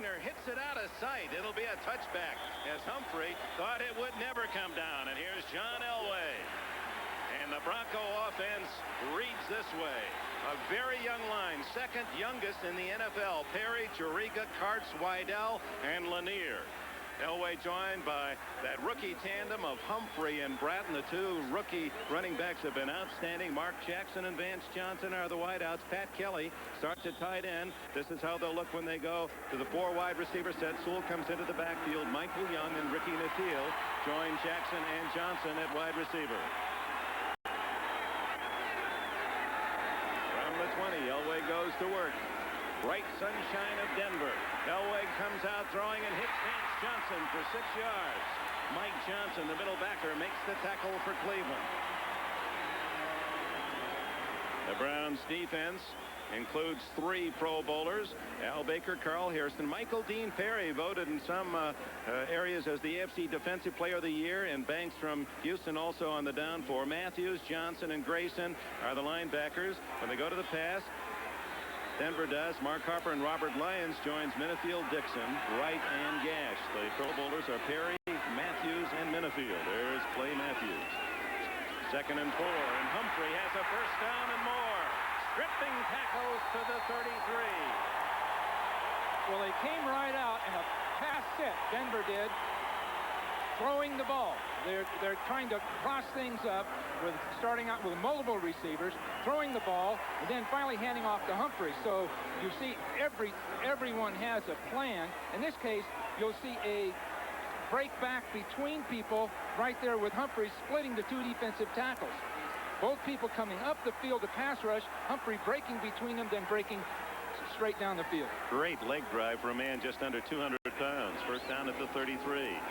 Wagner hits it out of sight. It'll be a touchback as Humphrey thought it would never come down. And here's John Elway. And the Bronco offense reads this way. A very young line, second youngest in the NFL. Perry, Juriga, Karts, Wydell, and Lanier. Elway joined by that rookie tandem of Humphrey and Bratton. The two rookie running backs have been outstanding. Mark Jackson and Vance Johnson are the wideouts. Pat Kelly starts at tight end. This is how they'll look when they go to the 4 wide receiver set. Sewell comes into the backfield. Michael Young and Ricky Nattiel join Jackson and Johnson at wide receiver. From the 20, Elway goes to work. Bright sunshine of Denver. Elway comes out throwing and hits Vance Johnson for 6 yards. Mike Johnson, the middle backer, makes the tackle for Cleveland. The Browns defense includes 3 Pro Bowlers. Al Baker, Carl Hairston, Michael Dean Perry voted in some areas as the AFC Defensive Player of the Year, and Banks from Houston also on the down 4. Matthews, Johnson, and Grayson are the linebackers. When they go to the pass, Denver does. Mark Harper and Robert Lyons joins Minifield, Dixon, Wright, and Gash. The Pro Bowlers are Perry, Matthews, and Minifield. There's Clay Matthews. 2nd and 4, and Humphrey has a first down and more. Stripping tackles to the 33. Well, they came right out in a pass set. Denver did. Throwing the ball. They're trying to cross things up with starting out with multiple receivers, throwing the ball, and then finally handing off to Humphrey. So you see everyone has a plan. In this case, you'll see a break back between people right there with Humphrey splitting the 2 defensive tackles. Both people coming up the field to pass rush, Humphrey breaking between them, then breaking straight down the field. Great leg drive for a man just under 200 pounds. First down at the 33.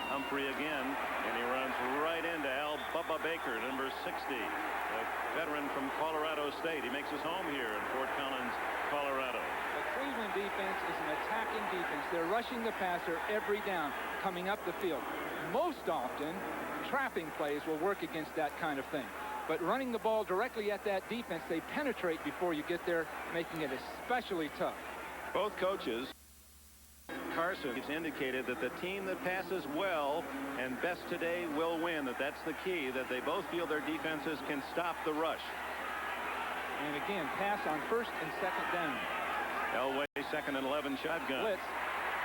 Humphrey again, and he runs right into Al Bubba Baker, number 60, a veteran from Colorado State. He makes his home here in Fort Collins, Colorado. The Cleveland defense is an attacking defense. They're rushing the passer every down, coming up the field. Most often, trapping plays will work against that kind of thing. But running the ball directly at that defense, they penetrate before you get there, making it especially tough. Both coaches, Carson has indicated that the team that passes well and best today will win, that's the key, that they both feel their defenses can stop the rush. And again, pass on 1st and 2nd down. Elway, 2nd and 11 shotgun. Blitz.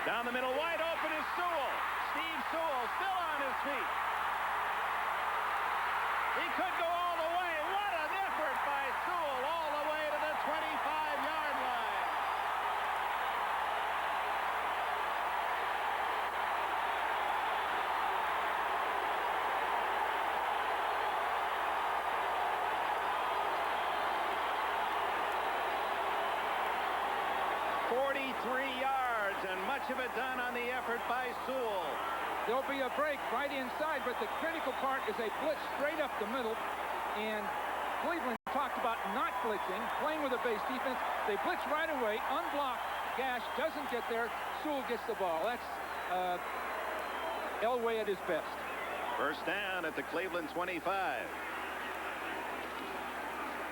Down the middle, wide open is Sewell. Steve Sewell still on his feet. He could go all the way. What an effort by Sewell, all the way to the 25-yard line. "43 yards, and much of it done on the effort by Sewell." There'll be a break right inside, but the critical part is a blitz straight up the middle. And Cleveland talked about not blitzing, playing with a base defense. They blitz right away, unblocked. Gash doesn't get there. Sewell gets the ball. That's Elway at his best. First down at the Cleveland 25.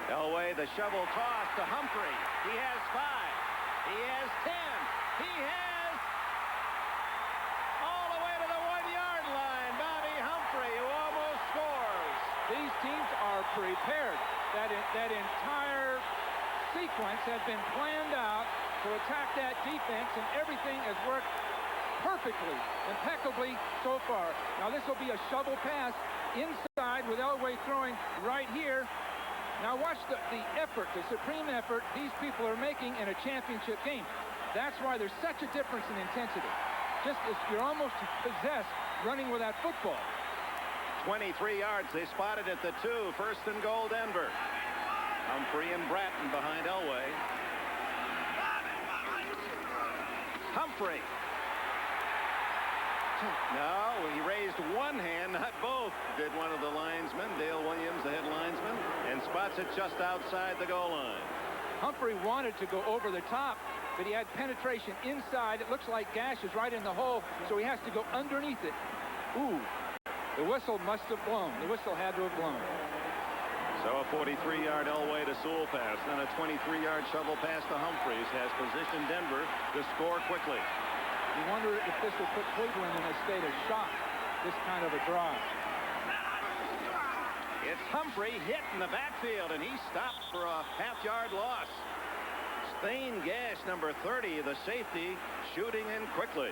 Elway, the shovel toss to Humphrey. He has 5. He has 10. He has all the way to the 1-yard line. Bobby Humphrey, who almost scores. These teams are prepared. That entire sequence has been planned out to attack that defense, and everything has worked perfectly, impeccably so far. Now this will be a shovel pass inside with Elway throwing right here. Now watch the effort, the supreme effort these people are making in a championship game. That's why there's such a difference in intensity. Just as you're almost possessed running with that football. 23 yards. They spotted at the 2. First and goal, Denver. Humphrey and Bratton behind Elway. Humphrey. No, he raised one hand, not both, did one of the linesmen, Dale Williams, the head linesman, and spots it just outside the goal line. Humphrey wanted to go over the top, but he had penetration inside. It looks like Gash is right in the hole, so he has to go underneath it. Ooh, the whistle must have blown. The whistle had to have blown. So a 43-yard Elway to Sewell pass, then a 23-yard shovel pass to Humphreys has positioned Denver to score quickly. You wonder if this will put Cleveland in a state of shock, this kind of a drive. It's Humphrey hit in the backfield, and he stopped for a half-yard loss. Thane Gash, number 30, the safety, shooting in quickly.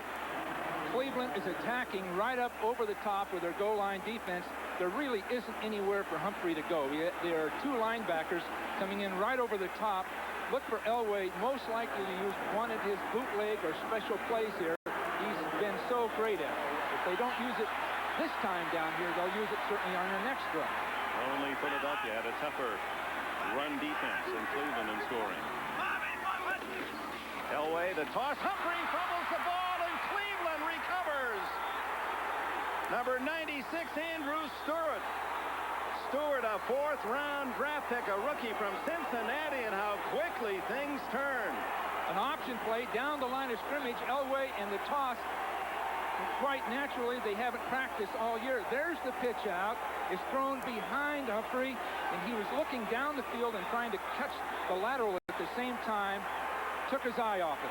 Cleveland is attacking right up over the top with their goal line defense. There really isn't anywhere for Humphrey to go. There are two linebackers coming in right over the top. Look for Elway, most likely to use one of his bootleg or special plays here. He's been so great at it. If they don't use it this time down here, they'll use it certainly on their next drive. Only Philadelphia had a tougher run defense in Cleveland in scoring. Elway, the toss. Humphrey fumbles the ball, and Cleveland recovers. Number 96, Andrew Stewart. Stewart, a fourth-round draft pick, a rookie from Cincinnati, and how quickly things turn. An option play down the line of scrimmage. Elway and the toss. Quite naturally, they haven't practiced all year. There's the pitch out. It's thrown behind Humphrey, and he was looking down the field and trying to catch the lateral at the same time. Took his eye off it.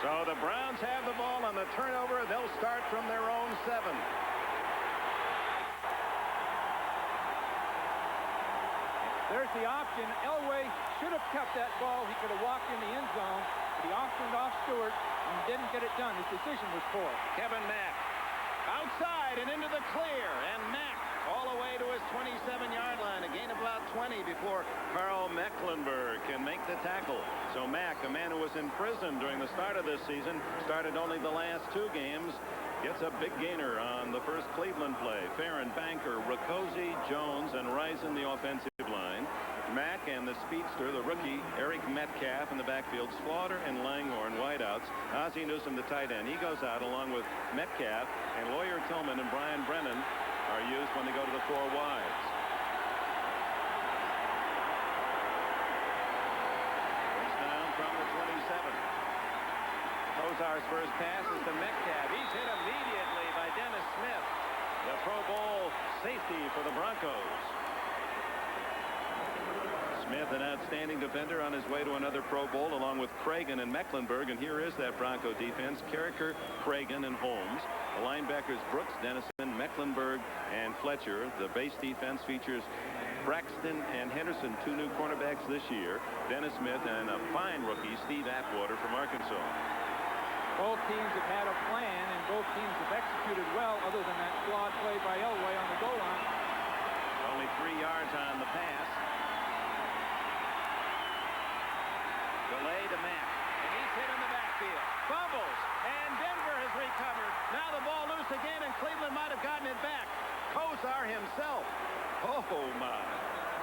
So the Browns have the ball on the turnover. They'll start from their own 7. There's the option. Elway should have kept that ball. He could have walked in the end zone, but he optioned off Stewart and didn't get it done. His decision was poor. Kevin Mack outside and into the clear, and Mack all the way to his 27-yard line. A gain of about 20 before Carl Mecklenburg can make the tackle. So Mack, a man who was in prison during the start of this season, started only the last 2 games, gets a big gainer on the first Cleveland play. Farron, Banker, Rakosi, Jones, and Rison the offensive line. Mack and the speedster, the rookie, Eric Metcalf in the backfield. Slaughter and Langhorne, wideouts. Ozzie Newsome, the tight end. He goes out along with Metcalf, and Lawyer Tillman and Brian Brennan are used when they go to the 4 wides. First down from the 27. Kozar's first pass is to Metcalf. He's hit immediately by Dennis Smith, the Pro Bowl safety for the Broncos. Smith, an outstanding defender, on his way to another Pro Bowl along with Cragen and Mecklenburg. And here is that Bronco defense. Carricker, Cragen, and Holmes. The linebackers Brooks, Dennison, Mecklenburg, and Fletcher. The base defense features Braxton and Henderson, 2 new cornerbacks this year. Dennis Smith and a fine rookie, Steve Atwater from Arkansas. Both teams have had a plan, and both teams have executed well, other than that flawed play by Elway on the goal line. Only 3 yards on the pass. Delay to Mack, and he's hit in the backfield. Fumbles, and Denver has recovered. Now the ball loose again, and Cleveland might have gotten it back. Kozar himself. Oh, my.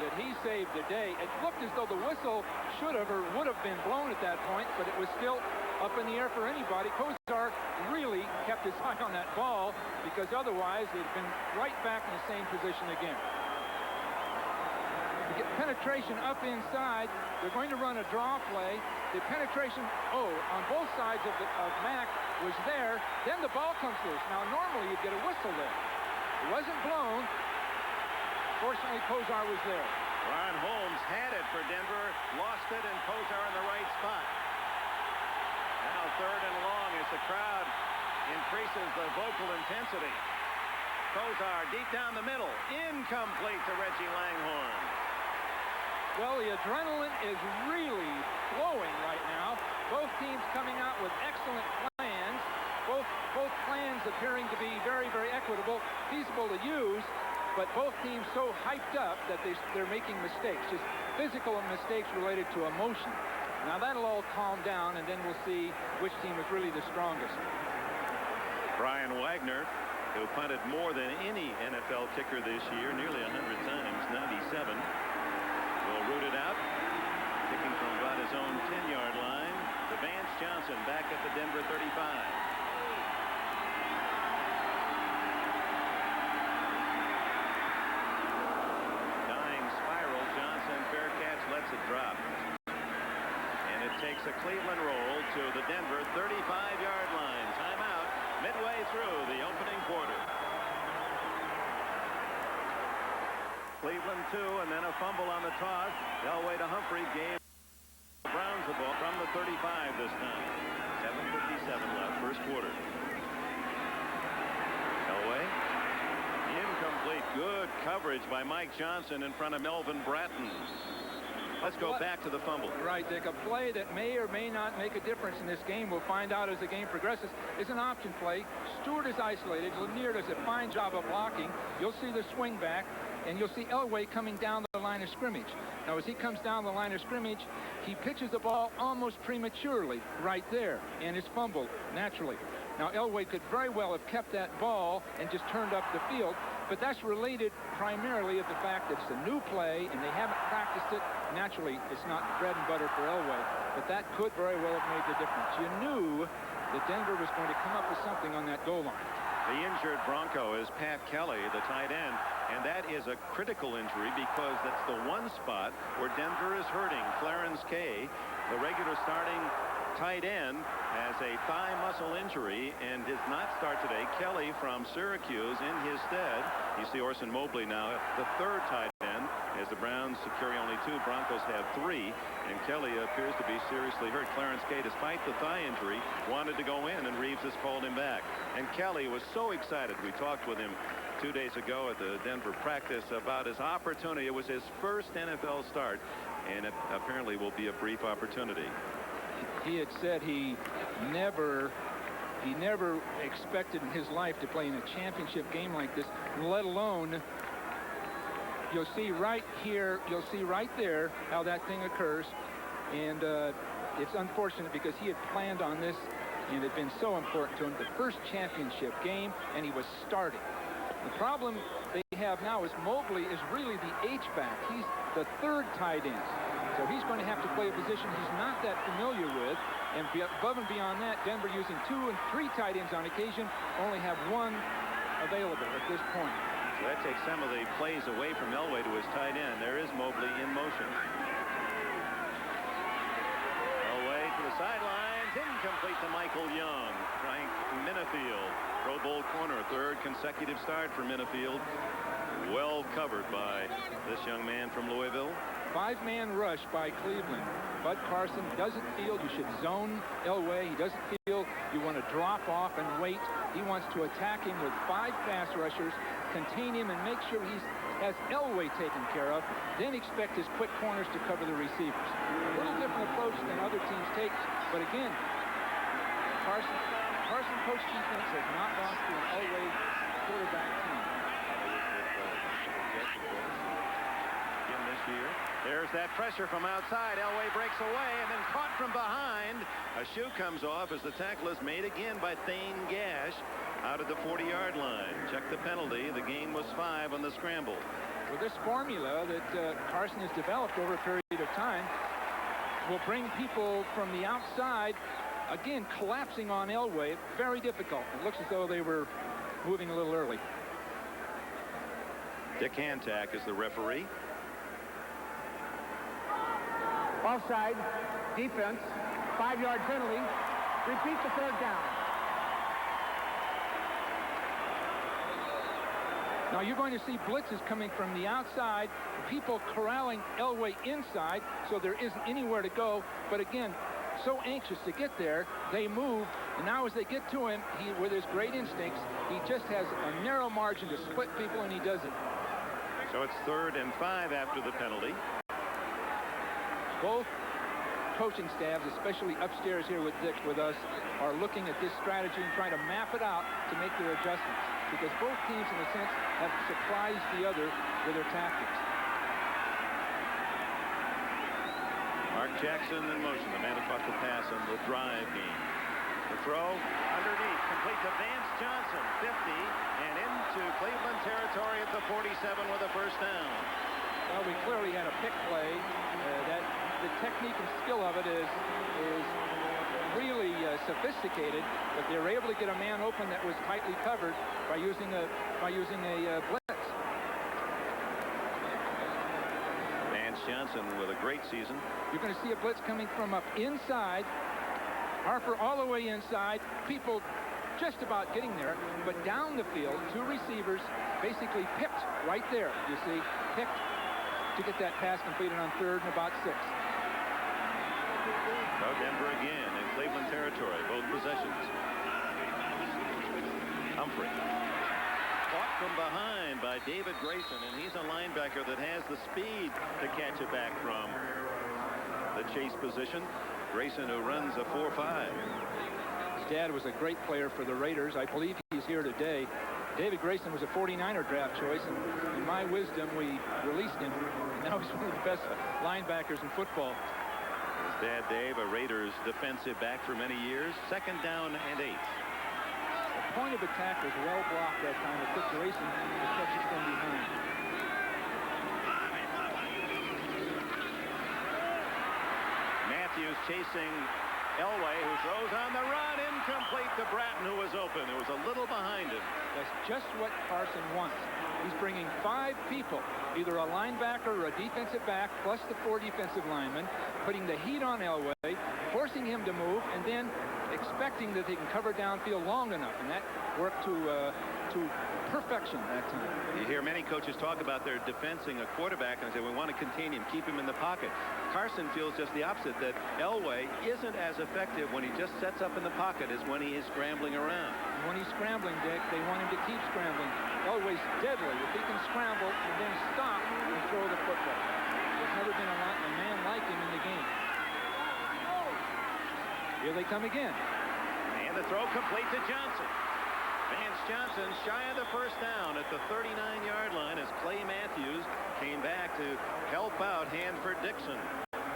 Did he save the day? It looked as though the whistle should have or would have been blown at that point, but it was still up in the air for anybody. Kozar really kept his eye on that ball, because otherwise they'd been right back in the same position again. To get penetration up inside, they're going to run a draw play. The penetration, on both sides of Mack was there. Then the ball comes loose. Now, normally you'd get a whistle there. It wasn't blown. Fortunately, Kozar was there. Ron Holmes had it for Denver, lost it, and Kozar in the right spot. Now 3rd and long as the crowd increases the vocal intensity. Kozar deep down the middle, incomplete to Reggie Langhorne. Well, the adrenaline is really flowing right now. Both teams coming out with excellent plans. Both plans appearing to be very, very equitable, feasible to use. But both teams so hyped up that they're making mistakes, just physical mistakes related to emotion. Now that'll all calm down, and then we'll see which team is really the strongest. Brian Wagner, who punted more than any NFL kicker this year, nearly 100 times, 97. Will root it out, kicking from about his own 10-yard line to Vance Johnson back at the Denver 35. Dying spiral, Johnson, fair catch, lets it drop. And it takes a Cleveland roll to the Denver 35-yard line. Timeout midway through the opening quarter. Cleveland 2, and then a fumble on the toss. Elway to Humphrey gave the Browns the ball from the 35 this time. 7:57 quarter. Elway. Incomplete. Good coverage by Mike Johnson in front of Melvin Bratton. Let's go back to the fumble. Right, Dick. A play that may or may not make a difference in this game, we'll find out as the game progresses, is an option play. Stewart is isolated. Lanier does a fine job of blocking. You'll see the swing back, and you'll see Elway coming down the line of scrimmage. Now, as he comes down the line of scrimmage, he pitches the ball almost prematurely right there, and is fumbled naturally. Now, Elway could very well have kept that ball and just turned up the field, but that's related primarily of the fact that it's a new play and they haven't practiced it. Naturally, it's not bread and butter for Elway, but that could very well have made the difference. You knew that Denver was going to come up with something on that goal line. The injured Bronco is Pat Kelly, the tight end, and that is a critical injury because that's the one spot where Denver is hurting. Clarence Kay, the regular starting tight end, has a thigh muscle injury and did not start today. Kelly from Syracuse in his stead. You see Orson Mobley now, the third tight end, as the Browns carry only 2. Broncos have 3, and Kelly appears to be seriously hurt. Clarence Kay, despite the thigh injury, wanted to go in, and Reeves has called him back. And Kelly was so excited. We talked with him 2 days ago at the Denver practice about his opportunity. It was his first NFL start, and it apparently will be a brief opportunity. He had said he never expected in his life to play in a championship game like this, let alone, you'll see right here, you'll see right there how that thing occurs. And it's unfortunate because he had planned on this and it had been so important to him. The first championship game, and he was starting. The problem they have now is Mobley is really the H-back. He's the third tight end. So he's going to have to play a position he's not that familiar with. And above and beyond that, Denver using 2 and 3 tight ends on occasion, only have 1 available at this point. So that takes some of the plays away from Elway to his tight end. There is Mobley in motion. Elway to the sidelines, incomplete to Michael Young. Frank Minifield, Pro Bowl corner, 3rd consecutive start for Minifield. Well covered by this young man from Louisville. 5-man rush by Cleveland. Bud Carson doesn't feel you should zone Elway. He doesn't feel you want to drop off and wait. He wants to attack him with 5 pass rushers, contain him, and make sure he has Elway taken care of. Then expect his quick corners to cover the receivers. A little different approach than other teams take, but again, Carson coach defense has not gone through an Elway quarterback team. Here. There's that pressure from outside. Elway breaks away and then caught from behind. A shoe comes off as the tackle is made again by Thane Gash out of the 40-yard line. Check the penalty. The game was 5 on the scramble. Well, this formula that Carson has developed over a period of time will bring people from the outside, again, collapsing on Elway. Very difficult. It looks as though they were moving a little early. Dick Hantak is the referee. Offside, defense, 5-yard penalty. Repeat the 3rd down. Now you're going to see blitzes coming from the outside, people corralling Elway inside, so there isn't anywhere to go. But again, so anxious to get there, they move. And now as they get to him, with his great instincts, he just has a narrow margin to split people, and he does it. So it's 3rd and 5 after the penalty. Both coaching staffs, especially upstairs here with Dick with us, are looking at this strategy and trying to map it out to make their adjustments, because both teams in a sense have surprised the other with their tactics. Mark Jackson in motion, the man who caught the pass on the drive game. The throw underneath, complete to Vance Johnson, 50, and into Cleveland territory at the 47 with a 1st down. Well, we clearly had a pick play. The technique and skill of it is really sophisticated, but they were able to get a man open that was tightly covered by using a blitz. Vance Johnson with a great season. You're going to see a blitz coming from up inside. Harper all the way inside. People just about getting there, but down the field, 2 receivers basically picked right there. You see, picked to get that pass completed on 3rd and about 6. So Denver again in Cleveland territory, both possessions. Humphrey. Caught from behind by David Grayson, and he's a linebacker that has the speed to catch it back from the chase position. Grayson, who runs a 4.5. His dad was a great player for the Raiders. I believe he's here today. David Grayson was a 49er draft choice, and in my wisdom, we released him. And now he's one of the best linebackers in football. His dad, Dave, a Raiders defensive back for many years. 2nd down and 8. The point of attack was well blocked that time. It took Grayson to catch it from behind. Matthews chasing Elway, who throws on the run, incomplete to Bratton, who was open. It was a little behind him. That's just what Carson wants. He's bringing 5 people, either a linebacker or a defensive back, plus the 4 defensive linemen, putting the heat on Elway, forcing him to move, and then expecting that they can cover downfield long enough, and that worked to perfection that time. You hear many coaches talk about their defensing a quarterback and say, we want to contain him, keep him in the pocket. Carson feels just the opposite, that Elway isn't as effective when he just sets up in the pocket as when he is scrambling around. And when he's scrambling, Dick, they want him to keep scrambling. Elway's deadly. If he can scramble and then stop and throw the football. There's never been a man like him in the game. Here they come again. And the throw complete to Johnson. Vance Johnson shy of the first down at the 39-yard line as Clay Matthews came back to help out Hanford Dixon.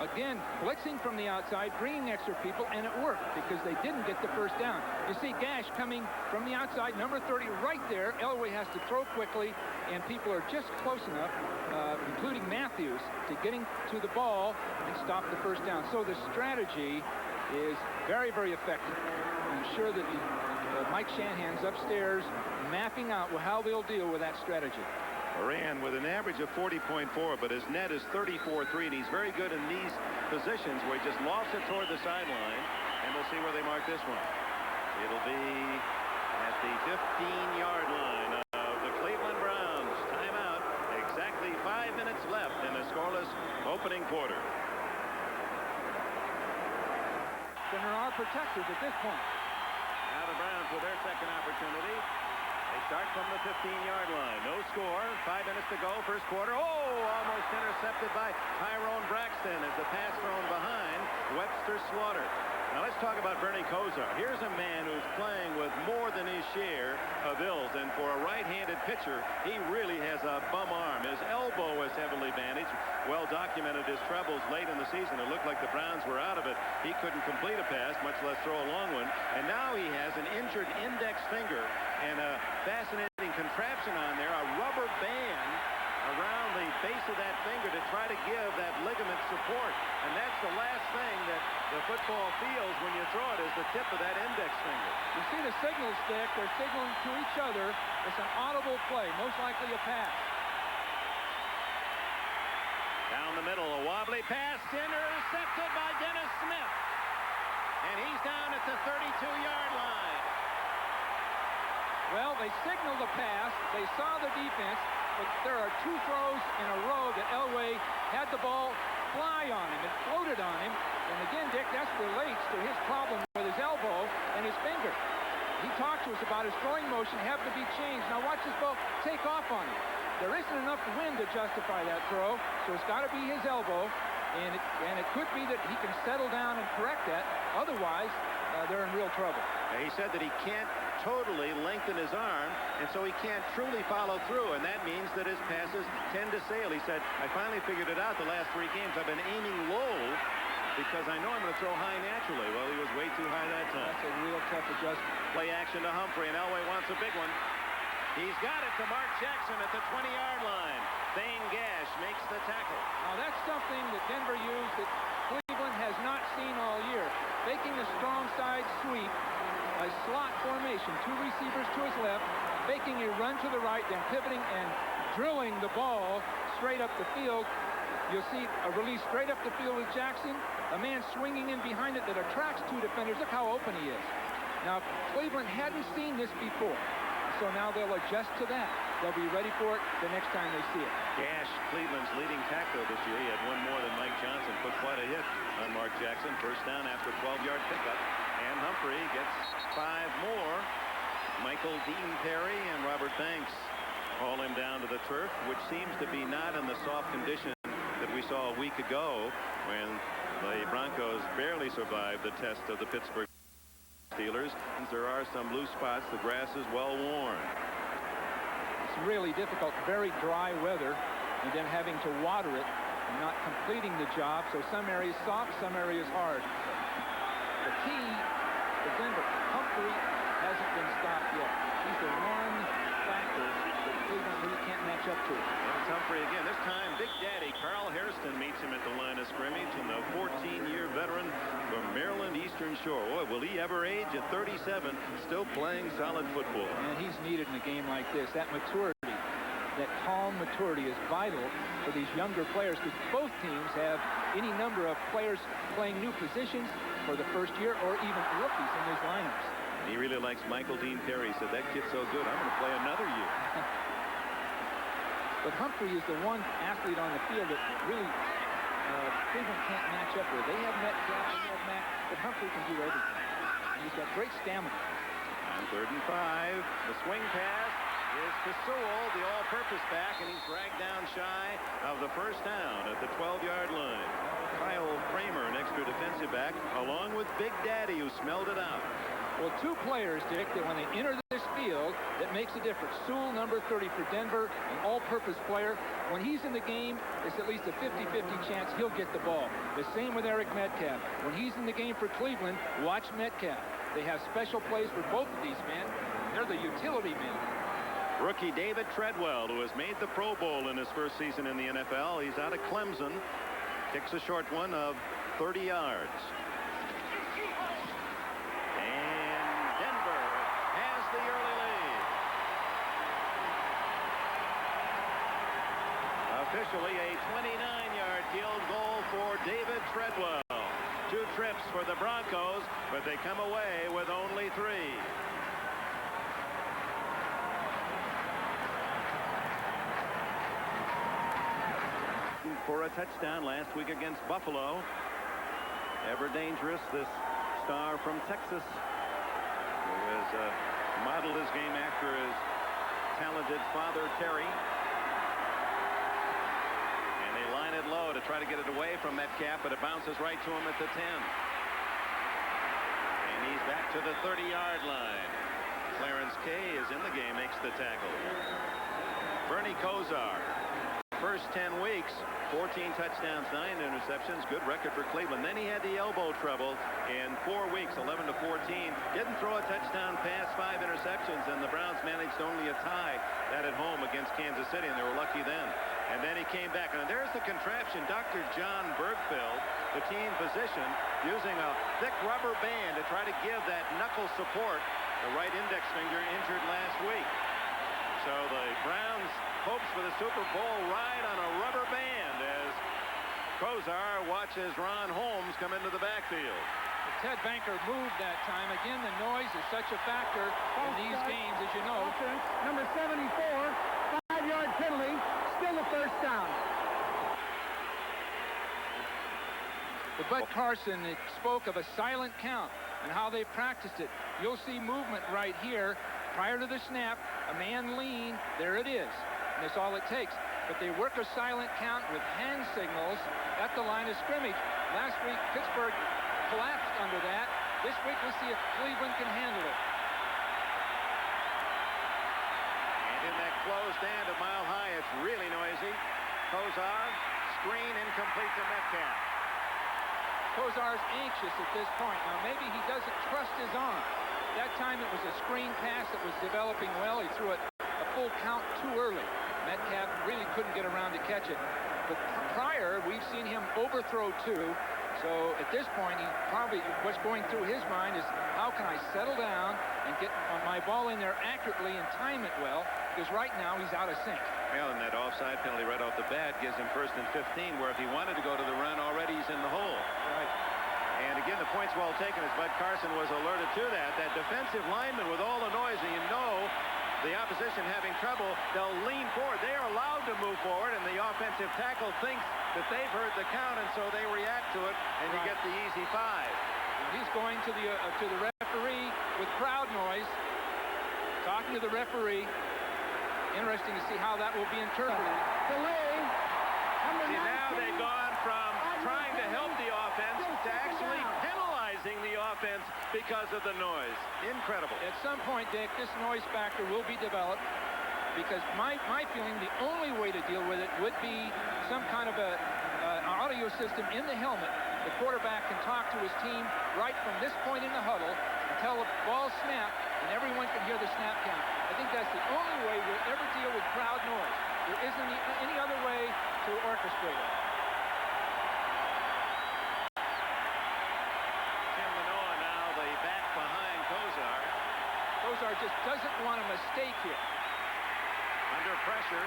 Again, blitzing from the outside, bringing extra people, and it worked because they didn't get the first down. You see Gash coming from the outside, number 30 right there. Elway has to throw quickly, and people are just close enough, including Matthews, to getting to the ball and stop the first down. So the strategy is very, very effective. I'm sure that Mike Shanahan's upstairs mapping out how they'll deal with that strategy. Moran with an average of 40.4, but his net is 34.3, and he's very good in these positions where he just lofts it toward the sideline, and we'll see where they mark this one. It'll be at the 15-yard line of the Cleveland Browns. Timeout. Exactly 5 minutes left in a scoreless opening quarter. And there are protectors at this point. Now the Browns with their second opportunity. They start from the 15-yard line. No score. 5 minutes to go. First quarter. Oh, almost intercepted by Tyrone Braxton as the pass thrown behind Webster Slaughter. Now let's talk about Bernie Kosar. Here's a man who's playing with more than his share of ills, and for a right-handed pitcher, he really has a bum arm. His elbow is heavily bandaged. Well documented his troubles late in the season. It looked like the Browns were out of it. He couldn't complete a pass, much less throw a long one. And now he has an injured index finger and a fascinating contraption on there, a rubber band around the base of that finger to try to give that ligament support. And that's the last thing that the football feels when you throw it, is the tip of that index finger. You see the signal stick. They're signaling to each other. It's an audible play, most likely a pass. Down the middle, a wobbly pass, intercepted by Dennis Smith. And he's down at the 32-yard line. Well, they signaled the pass. They saw the defense, but there are 2 throws in a row that Elway had the ball fly on him. It floated on him. And again, Dick, that relates to his problem with his elbow and his finger. He talked to us about his throwing motion having to be changed. Now watch this ball take off on him. There isn't enough wind to justify that throw, so it's got to be his elbow. And it could be that he can settle down and correct that. Otherwise, they're in real trouble. He said that he can't totally lengthen his arm, and so he can't truly follow through, and that means that his passes tend to sail. He said, I finally figured it out the last 3 games. I've been aiming low because I know I'm going to throw high naturally. Well, he was way too high that time. That's a real tough adjustment. Play action to Humphrey, and Elway wants a big one. He's got it to Mark Jackson at the 20-yard line. Thane Gash makes the tackle. Now that's something that Denver used that Cleveland has not seen all year. Faking a strong side sweep, a slot formation, 2 receivers to his left, faking a run to the right, then pivoting and drilling the ball straight up the field. You'll see a release straight up the field with Jackson, a man swinging in behind it that attracts 2 defenders. Look how open he is. Now, Cleveland hadn't seen this before, so now they'll adjust to that. They'll be ready for it the next time they see it. Gash, Cleveland's leading tackler this year. He had 1 more than Mike Johnson. Put quite a hit on Mark Jackson. First down after 12-yard pickup. And Humphrey gets 5 more. Michael Dean Perry and Robert Banks haul him down to the turf, which seems to be not in the soft condition that we saw a week ago when the Broncos barely survived the test of the Pittsburgh Steelers. There are some loose spots. The grass is well worn. It's really difficult, very dry weather, and then having to water it and not completing the job. So some areas soft, some areas hard. The key for Denver, Humphrey hasn't been stopped yet. He's the one factor that Cleveland really can't match up to. There's Humphrey again. This time, Big Daddy Carl Hairston meets him at the line of scrimmage, and the 14-year veteran from Maryland Eastern Shore. Boy, will he ever age at 37, still playing solid football. And he's needed in a game like this. That maturity, that calm maturity is vital for these younger players, because both teams have any number of players playing new positions for the first year or even rookies in these lineups. He really likes Michael Dean Perry. He said, that kid's so good, I'm going to play another year. But Humphrey is the one athlete on the field that really Cleveland can't match up with. They have Metcalf, they have Mack, but Humphrey can do everything. And he's got great stamina. On 3rd and 5, the swing pass is to Sewell, the all-purpose back, and he's dragged down shy of the first down at the 12-yard line. Kyle Kramer, an extra defensive back, along with Big Daddy, who smelled it out. Well, two players, Dick, that when they enter this field, that makes a difference. Sewell, number 30 for Denver, an all-purpose player. When he's in the game, it's at least a 50-50 chance he'll get the ball. The same with Eric Metcalf. When he's in the game for Cleveland, watch Metcalf. They have special plays for both of these men. They're the utility men. Rookie David Treadwell, who has made the Pro Bowl in his first season in the NFL. He's out of Clemson. Kicks a short one of 30 yards. The early lead. Officially a 29-yard field goal for David Treadwell. 2 trips for the Broncos, but they come away with only 3. For a touchdown last week against Buffalo. Ever dangerous, this star from Texas, who has modeled his game after his talented father, Terry. And they line it low to try to get it away from Metcalf, but it bounces right to him at the 10. And he's back to the 30-yard line. Clarence Kay is in the game, makes the tackle. Bernie Kosar, first 10 weeks, 14 touchdowns, 9 interceptions. Good record for Cleveland. Then he had the elbow trouble in 4 weeks, 11 to 14. Didn't throw a touchdown pass, 5 interceptions, and the Browns managed only a tie that at home against Kansas City, and they were lucky then. And then he came back. And there's the contraption. Dr. John Bergfeld, the team physician, using a thick rubber band to try to give that knuckle support. The right index finger injured last week. So the Browns' hopes for the Super Bowl ride on a rubber band as Kosar watches Ron Holmes come into the backfield. Ted Banker moved that time. Again, the noise is such a factor in these games, as you know. Number 74, 5-yard penalty, still a first down. But Bud Carson spoke of a silent count and how they practiced it. You'll see movement right here. Prior to the snap, a man lean, there it is. And that's all it takes. But they work a silent count with hand signals at the line of scrimmage. Last week, Pittsburgh collapsed under that. This week, we'll see if Cleveland can handle it. And in that closed stand of Mile High, it's really noisy. Kosar, screen incomplete to Metcalf. Kosar's anxious at this point. Now, maybe he doesn't trust his arm. That time it was a screen pass that was developing well. He threw it a full count too early. Metcalf really couldn't get around to catch it. But prior, we've seen him overthrow 2. So at this point, he probably, what's going through his mind is, how can I settle down and get my ball in there accurately and time it well? Because right now he's out of sync. Well, and that offside penalty right off the bat gives him 1st and 15, where if he wanted to go to the run, already he's in the hole. Right. And again, the point's well taken as Bud Carson was alerted to that. That defensive lineman with all the noise, and you know the opposition having trouble, they'll lean forward. They are allowed to move forward, and the offensive tackle thinks that they've heard the count, and so they react to it, and you get the easy 5. He's going to the referee with crowd noise. talking to the referee. Interesting to see how that will be interpreted. Delay. See, now they've gone from trying to help the offense to actually penalizing the offense because of the noise. Incredible. At some point, Dick, this noise factor will be developed, because my feeling, the only way to deal with it would be some kind of an audio system in the helmet. The quarterback can talk to his team right from this point in the huddle until the ball snapped, and everyone can hear the snap count. I think that's the only way we'll ever deal with crowd noise. There isn't any other way to orchestrate it. Tim Manoa now the back behind Kozar. Kozar just doesn't want a mistake here. Under pressure.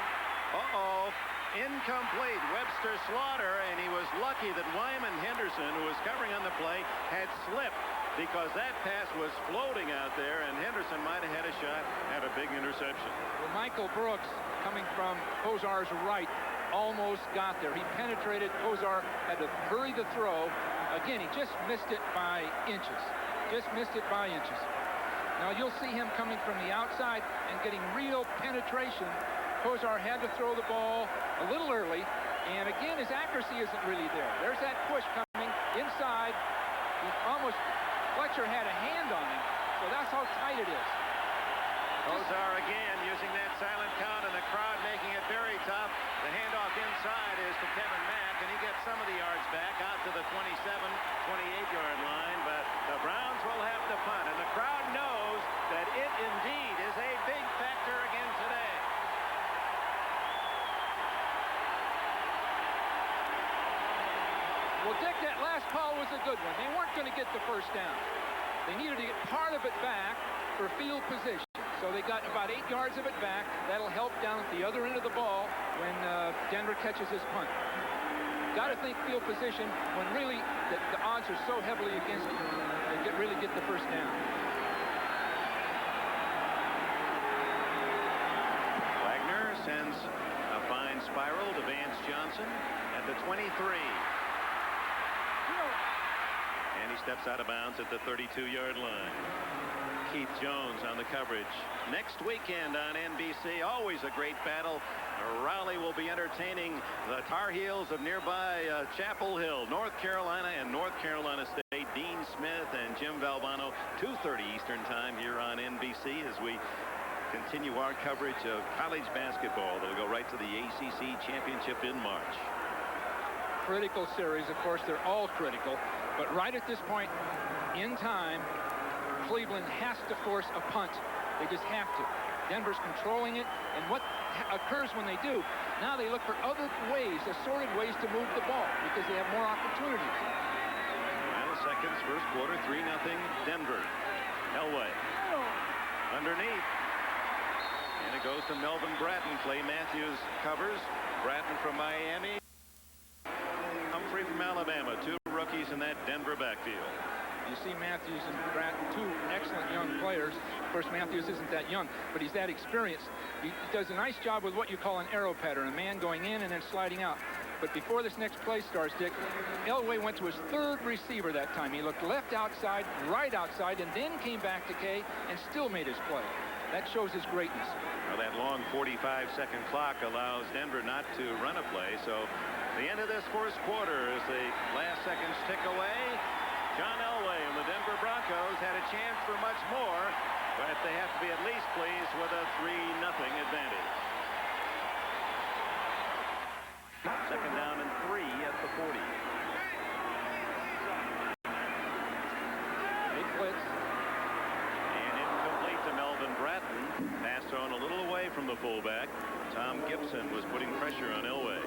Uh-oh. Incomplete. Webster Slaughter, and he was lucky that Wyman Henderson, who was covering on the play, had slipped, because that pass was floating out there, and Henderson might have had a shot at a big interception. Well, Michael Brooks, coming from Kozar's right, almost got there. He penetrated. Kozar had to hurry the throw. Again, he just missed it by inches. Just missed it by inches. Now you'll see him coming from the outside and getting real penetration. Kozar had to throw the ball a little early, and again, his accuracy isn't really there. There's that push coming inside. Fletcher had a hand on him, so that's how tight it is. Kozar again using that silent count, and the crowd making it very tough. The handoff inside is to Kevin Mack, and he gets some of the yards back out to the 27, 28-yard line, but the Browns will have to punt, and the crowd knows that it indeed is a big factor again today. Well, Dick, that last call was a good one. They weren't going to get the first down. They needed to get part of it back for field position. So they got about 8 yards of it back. That'll help down at the other end of the ball when Denver catches his punt. Got to think field position when really the odds are so heavily against you. They really get the first down. Wagner sends a fine spiral to Vance Johnson at the 23. And he steps out of bounds at the 32-yard line. Keith Jones on the coverage. Next weekend on NBC, always a great battle. Raleigh will be entertaining the Tar Heels of nearby Chapel Hill, North Carolina, and North Carolina State. Dean Smith and Jim Valvano, 2:30 Eastern Time here on NBC as we continue our coverage of college basketball. That'll go right to the ACC Championship in March. Critical series, of course, they're all critical, but right at this point in time, Cleveland has to force a punt. They just have to. Denver's controlling it, and what occurs when they do, now they look for other ways, assorted ways to move the ball because they have more opportunities. Final seconds, first quarter, 3-0 Denver. Elway underneath, and it goes to Melvin Bratton. Clay Matthews covers. Bratton from Miami, Humphrey from Alabama. 2 rookies in that Denver backfield. You see Matthews and Bratton, 2 excellent young players. Of course, Matthews isn't that young, but he's that experienced. He does a nice job with what you call an arrow pattern, a man going in and then sliding out. But before this next play starts, Dick, Elway went to his 3rd receiver that time. He looked left outside, right outside, and then came back to Kay and still made his play. That shows his greatness. Well, that long 45-second clock allows Denver not to run a play. So the end of this first quarter as the last seconds tick away. John Elway and the Denver Broncos had a chance for much more, but they have to be at least pleased with a 3-0 advantage. Second down and 3 at the 40. Big blitz. And incomplete to Melvin Bratton. Pass thrown a little away from the fullback. Tom Gibson was putting pressure on Elway.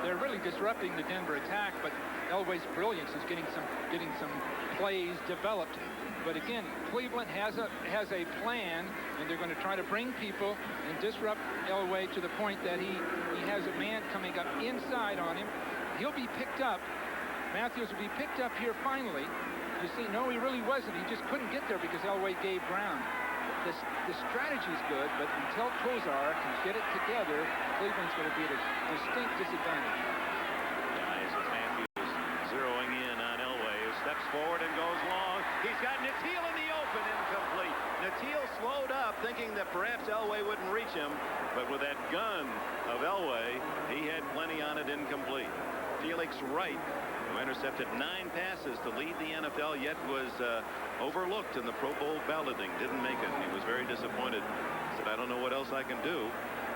They're really disrupting the Denver attack, but Elway's brilliance is getting some plays developed. But again, Cleveland has a plan, and they're going to try to bring people and disrupt Elway to the point that he has a man coming up inside on him. He'll be picked up. Matthews will be picked up here finally. You see, no, he really wasn't. He just couldn't get there because Elway gave ground. The strategy's good, but until Kozar can get it together, Cleveland's going to be at a distinct disadvantage. Matthews zeroing in on Elway, who steps forward and goes long. He's got Natil in the open, incomplete. Teal slowed up, thinking that perhaps Elway wouldn't reach him. But with that gun of Elway, he had plenty on it, incomplete. Felix Wright, who intercepted 9 passes to lead the NFL, yet was overlooked in the Pro Bowl balloting. Didn't make it. He was very disappointed. Said, I don't know what else I can do.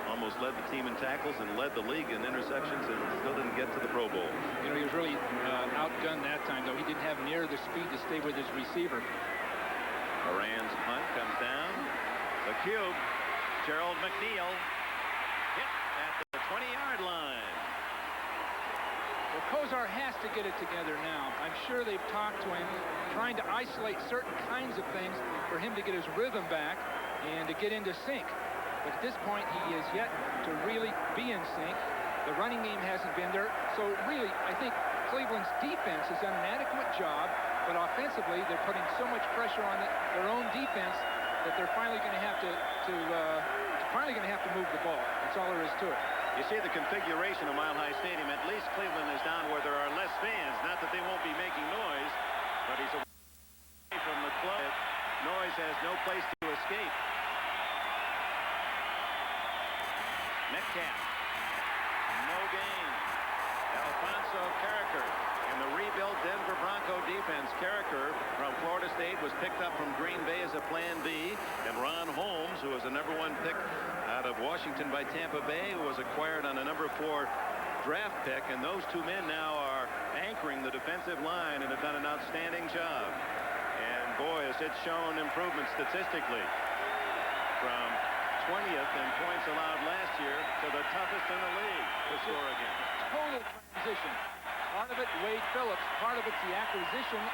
Almost led the team in tackles and led the league in interceptions and still didn't get to the Pro Bowl. You know, he was really outgunned that time, though. He didn't have near the speed to stay with his receiver. Moran's punt comes down. The cube. Gerald McNeil hit at the 20-yard line. Well, Kozar has to get it together now. I'm sure they've talked to him, trying to isolate certain kinds of things for him to get his rhythm back and to get into sync. But at this point, he is yet to really be in sync. The running game hasn't been there. So really, I think Cleveland's defense has done an adequate job, but offensively, they're putting so much pressure on their own defense that they're finally going to have to move the ball. That's all there is to it. You see the configuration of Mile High Stadium. At least Cleveland is down where there are less fans. Not that they won't be making noise, but he's away from the club. Noise has no place to escape. Metcalf, no gain. Alfonso Carricker and the rebuilt Denver Bronco defense. Carricker from Florida State was picked up from Green Bay as a plan B, and Ron Holmes, who was a #1 pick out of Washington by Tampa Bay, was acquired on a #4 draft pick, and those two men now are anchoring the defensive line and have done an outstanding job. And boy, has it shown improvement statistically from 20th in points allowed last year to the toughest in the league to score against. Total transition. Part of it, Wade Phillips. Part of it's the acquisition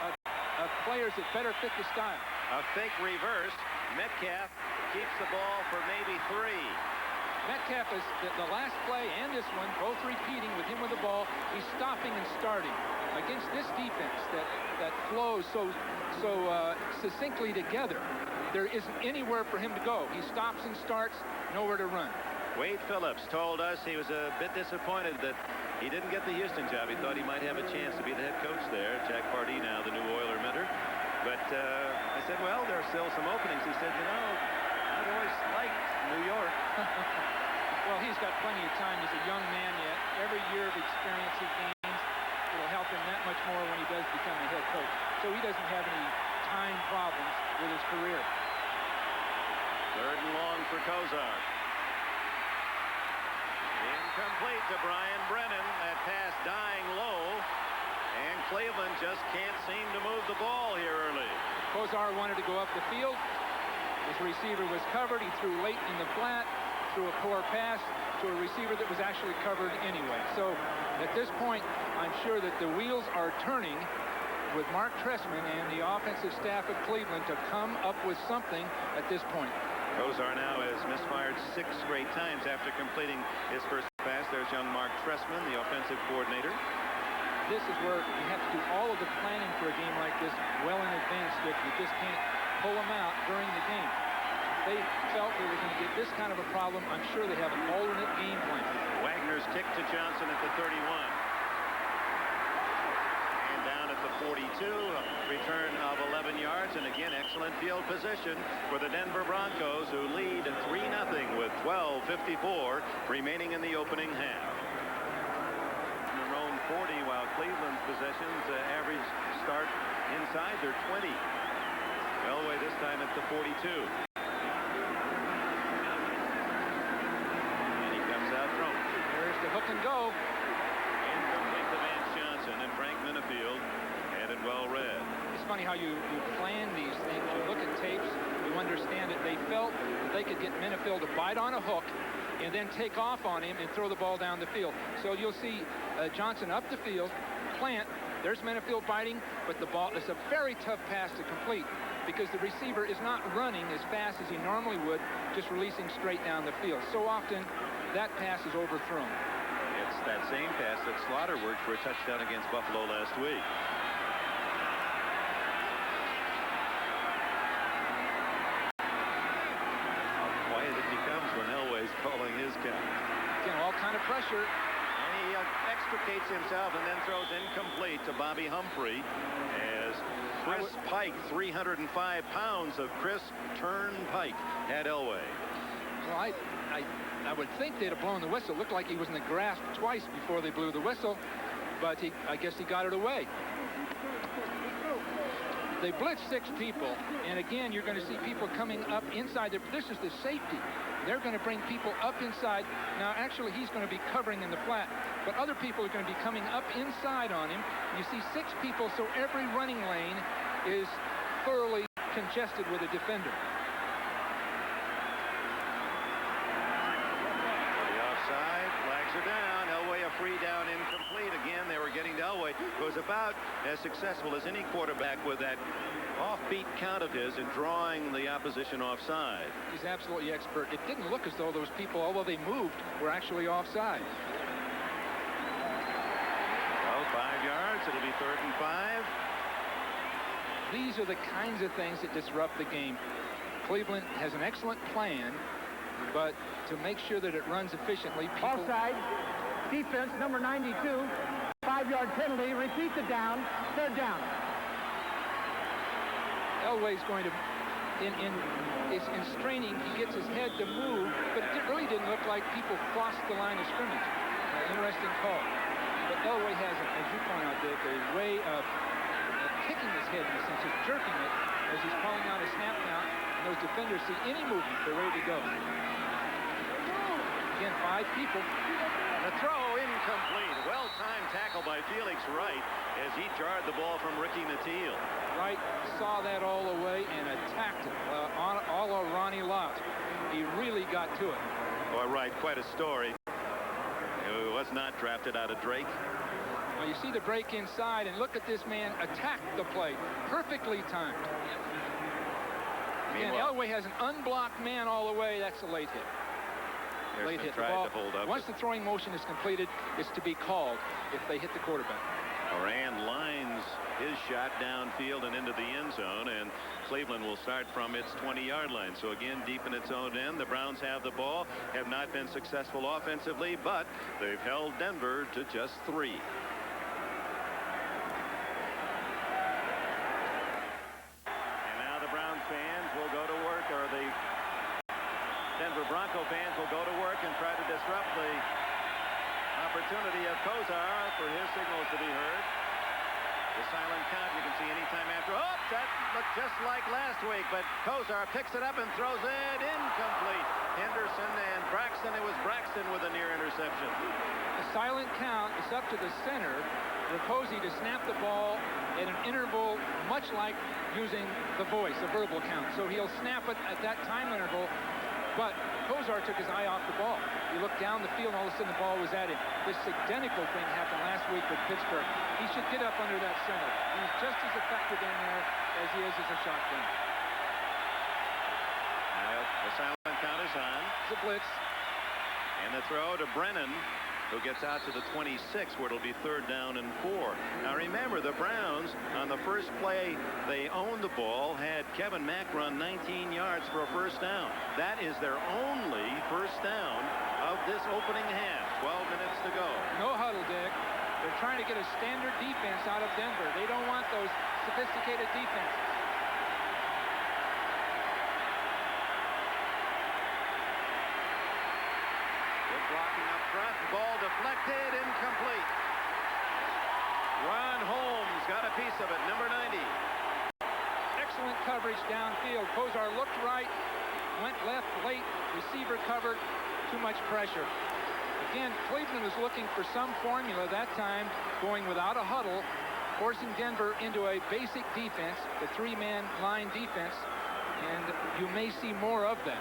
of players that better fit the style. A fake reverse. Metcalf keeps the ball for maybe 3. Metcalf is the last play and this one, both repeating with him with the ball. He's stopping and starting against this defense that flows so succinctly together. There isn't anywhere for him to go. He stops and starts, nowhere to run. Wade Phillips told us he was a bit disappointed that he didn't get the Houston job. He thought he might have a chance to be the head coach there. Jack Pardee now the new Oiler mentor. But I said, well, there are still some openings. He said, you know, I've always liked New York. Well, he's got plenty of time. He's a young man yet. Every year of experience he gains will help him that much more when he does become a head coach. So he doesn't have any time problems with his career. 3rd and long for Kozar. Incomplete to Brian Brennan. That pass dying low. And Cleveland just can't seem to move the ball here early. Kozar wanted to go up the field. His receiver was covered. He threw late in the flat. Threw a poor pass to a receiver that was actually covered anyway. So at this point, I'm sure that the wheels are turning with Mark Trestman and the offensive staff of Cleveland to come up with something at this point. Kozar now has misfired 6 straight times after completing his first pass. There's young Mark Trestman, the offensive coordinator. This is where you have to do all of the planning for a game like this well in advance, Dick. You just can't pull them out during the game. They felt they were going to get this kind of a problem. I'm sure they have an alternate game plan. Wagner's kick to Johnson at the 31. And down at the 42, a return of 11 yards. And again, excellent field position for the Denver Broncos, who lead 3-0 with 12:54 remaining in the opening half. Their own 40, while Cleveland's possessions average start inside their 20. Elway this time at the 42. The hook and go. Incomplete to Vance Johnson, and Frank Minifield had it well read. It's funny how you plan these things. You look at tapes, you understand it. They felt that they could get Minifield to bite on a hook and then take off on him and throw the ball down the field. So you'll see Johnson up the field, plant. There's Minifield biting, but the ball is a very tough pass to complete because the receiver is not running as fast as he normally would, just releasing straight down the field. So often, that pass is overthrown. It's that same pass that Slaughter worked for a touchdown against Buffalo last week. How quiet it becomes when Elway's calling his count. Again, all kind of pressure. And he extricates himself and then throws incomplete to Bobby Humphrey as Chris Pike, 305 pounds of Chris Turnpike had Elway. Well, I would think they'd have blown the whistle. It looked like he was in the grasp twice before they blew the whistle, but I guess he got it away. They blitzed 6 people, and again, you're going to see people coming up inside. This is the safety. They're going to bring people up inside. Now, actually, he's going to be covering in the flat, but other people are going to be coming up inside on him. You see 6 people, so every running lane is thoroughly congested with a defender. The offside, flags are down. Elway a free down, incomplete. Again, they were getting to Elway, who was about as successful as any quarterback with that offbeat count of his in drawing the opposition offside. He's absolutely expert. It didn't look as though those people, although they moved, were actually offside. Well, 5 yards. It'll be 3rd and 5. These are the kinds of things that disrupt the game. Cleveland has an excellent plan, but to make sure that it runs efficiently, people... Offside. Defense, number 92. 5-yard penalty. Repeat the down. 3rd down. Elway's going to, in straining, he gets his head to move, but it really didn't look like people crossed the line of scrimmage. Interesting call. But Elway has, as you point out, Dick, a way of kicking his head in a sense, of jerking it as he's calling out a snap count, and those defenders see any movement, they're ready to go. Again, 5 people. The throw incomplete. Well-timed tackle by Felix Wright as he jarred the ball from Ricky Nattiel. Wright saw that all the way and attacked it all of Ronnie Lott. He really got to it. Boy, Wright, quite a story. He was not drafted out of Drake. Well, you see the break inside, and look at this man attack the play. Perfectly timed. And Elway has an unblocked man all the way. That's a late hit. Late hit. The ball, once the throwing motion is completed, it's to be called if they hit the quarterback. Moran lines his shot downfield and into the end zone, and Cleveland will start from its 20-yard line. So again, deep in its own end, the Browns have the ball, have not been successful offensively, but they've held Denver to just 3. And now the Browns fans will go to work, or the Denver Bronco fans will go to work and try to disrupt the opportunity of Kozar for his signals to be heard. The silent count you can see anytime after. Oh, that looked just like last week, but Kozar picks it up and throws it incomplete. Henderson and Braxton. It was Braxton with a near interception. The silent count is up to the center, Raposi, to snap the ball at an interval much like using the voice, a verbal count. So he'll snap it at that time interval. But Kozar took his eye off the ball. He looked down the field, and all of a sudden the ball was at him. This identical thing happened last week with Pittsburgh. He should get up under that center. He's just as effective in there as he is as a shotgun. Now, the silent count is on. It's a blitz. And the throw to Brennan, who gets out to the 26, where it'll be 3rd down and 4. Now remember, the Browns on the first play they owned the ball had Kevin Mack run 19 yards for a 1st down. That is their only 1st down of this opening half. 12 minutes to go. No huddle, Dick. They're trying to get a standard defense out of Denver. They don't want those sophisticated defenses. Blocking up front, ball deflected, incomplete. Ron Holmes got a piece of it, number 90. Excellent coverage downfield. Kozar looked right, went left late, receiver covered, too much pressure. Again, Cleveland is looking for some formula that time, going without a huddle, forcing Denver into a basic defense, the 3-man line defense, and you may see more of that.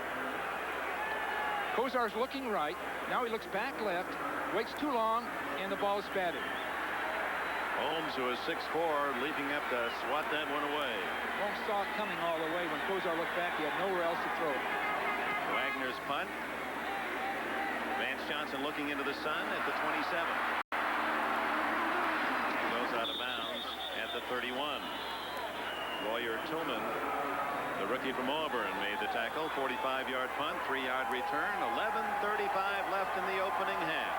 Kozar's looking right. Now he looks back left, waits too long, and the ball is batted. Holmes, who is 6'4", leaping up to swat that one away. Holmes saw it coming all the way. When Kozar looked back, he had nowhere else to throw it. Wagner's punt. Vance Johnson looking into the sun at the 27. It goes out of bounds at the 31. Lawyer Tillman, the rookie from Auburn, made the tackle. 45-yard punt, 3-yard return. 11:35 left in the opening half.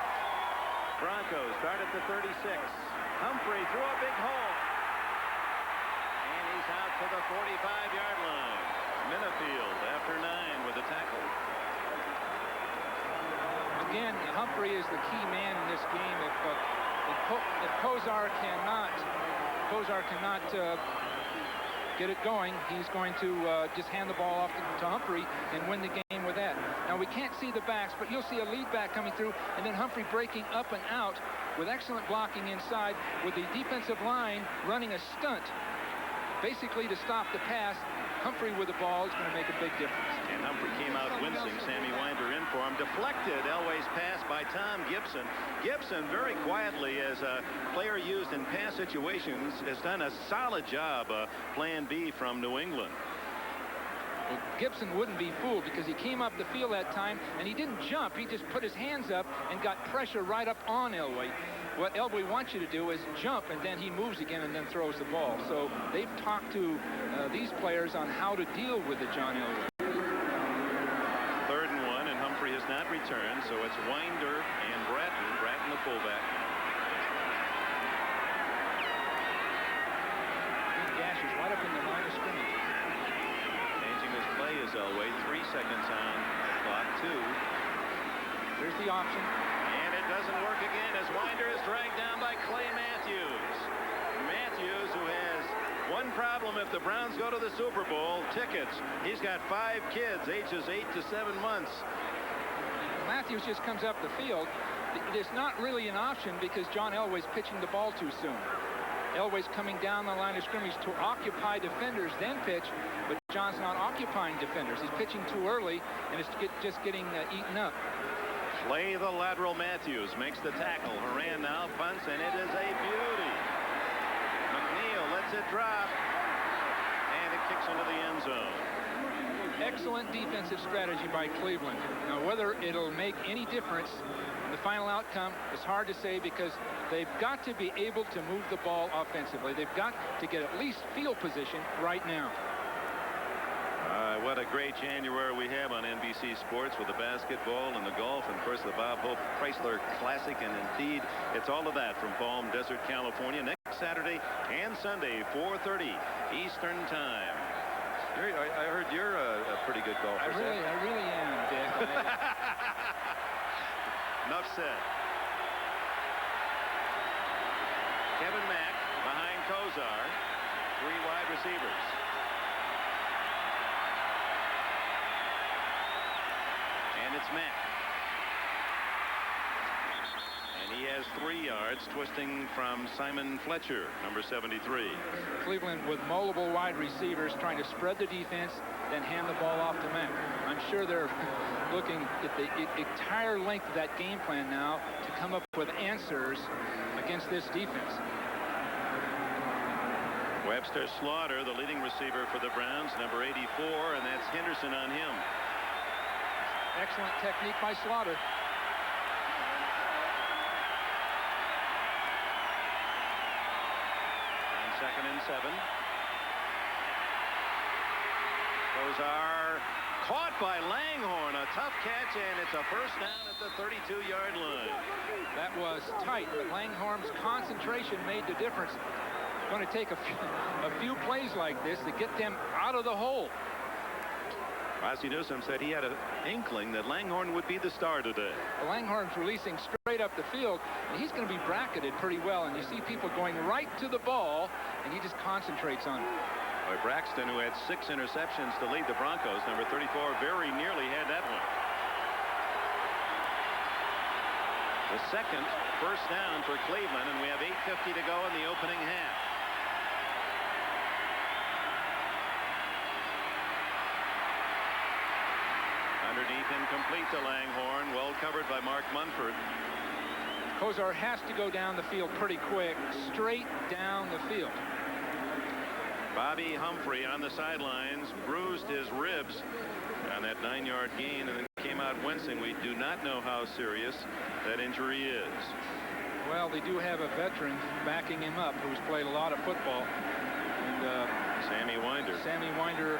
Broncos start at the 36. Humphrey threw a big hole. And he's to the 45-yard line. Minifield after 9 with the tackle. Again, Humphrey is the key man in this game. If Kozar cannot get it going, he's going to just hand the ball off to Humphrey and win the game with that. Now, we can't see the backs, but you'll see a lead back coming through, and then Humphrey breaking up and out with excellent blocking inside, with the defensive line running a stunt, basically to stop the pass. Humphrey with the ball is going to make a big difference. And Humphrey came out wincing. Sammy Winder in for him. Deflected Elway's pass by Tom Gibson. Gibson, very quietly, as a player used in pass situations, has done a solid job plan B from New England. Well, Gibson wouldn't be fooled because he came up the field that time and he didn't jump. He just put his hands up and got pressure right up on Elway. What Elway wants you to do is jump, and then he moves again and then throws the ball. So they've talked to these players on how to deal with the John Elway. 3rd and 1, and Humphrey has not returned, so it's Winder and Bratton. Bratton the fullback. Gashes right up in the line of scrimmage. Changing his play is Elway. 3 seconds on the clock. 2. Here's the option. And it doesn't work again as Winder is dragged down by Clay Matthews. Matthews, who has one problem if the Browns go to the Super Bowl: tickets. He's got 5 kids, ages 8 to 7 months. Matthews just comes up the field. It's not really an option because John Elway's pitching the ball too soon. Elway's coming down the line of scrimmage to occupy defenders, then pitch, but John's not occupying defenders. He's pitching too early, and it's just getting eaten up. Play the lateral. Matthews makes the tackle. Horan now punts, and it is a beauty. McNeil lets it drop, and it kicks into the end zone. Excellent defensive strategy by Cleveland. Now, whether it'll make any difference in the final outcome is hard to say, because they've got to be able to move the ball offensively. They've got to get at least field position right now. What a great January we have on NBC Sports with the basketball and the golf and, of course, the Bob Hope Chrysler Classic. And indeed, it's all of that from Palm Desert, California, next Saturday and Sunday, 4:30 Eastern Time. I heard you're a pretty good golfer. I really am, Dick. Enough said. Kevin Mack behind Kozar. 3 wide receivers. And it's Mack. And he has 3 yards, twisting from Simon Fletcher, number 73. Cleveland with multiple wide receivers trying to spread the defense, then hand the ball off to Mack. I'm sure they're looking at the entire length of that game plan now to come up with answers against this defense. Webster Slaughter, the leading receiver for the Browns, number 84, and that's Henderson on him. Excellent technique by Slaughter. On 2nd and 7. Kozar caught by Langhorne. A tough catch, and it's a first down at the 32-yard line. That was tight, but Langhorne's concentration made the difference. It's going to take a few plays like this to get them out of the hole. Ozzie Newsome said he had an inkling that Langhorne would be the star today. Well, Langhorne's releasing straight up the field, and he's going to be bracketed pretty well. And you see people going right to the ball, and he just concentrates on it. Boy, Braxton, who had 6 interceptions to lead the Broncos, number 34, very nearly had that one. The second first down for Cleveland, and we have 8:50 to go in the opening half. Underneath, incomplete to Langhorne, well covered by Mark Munford. Kozar has to go down the field pretty quick, straight down the field. Bobby Humphrey on the sidelines bruised his ribs on that 9-yard gain and then came out wincing. We do not know how serious that injury is. Well, they do have a veteran backing him up who's played a lot of football. And Sammy Winder. Sammy Winder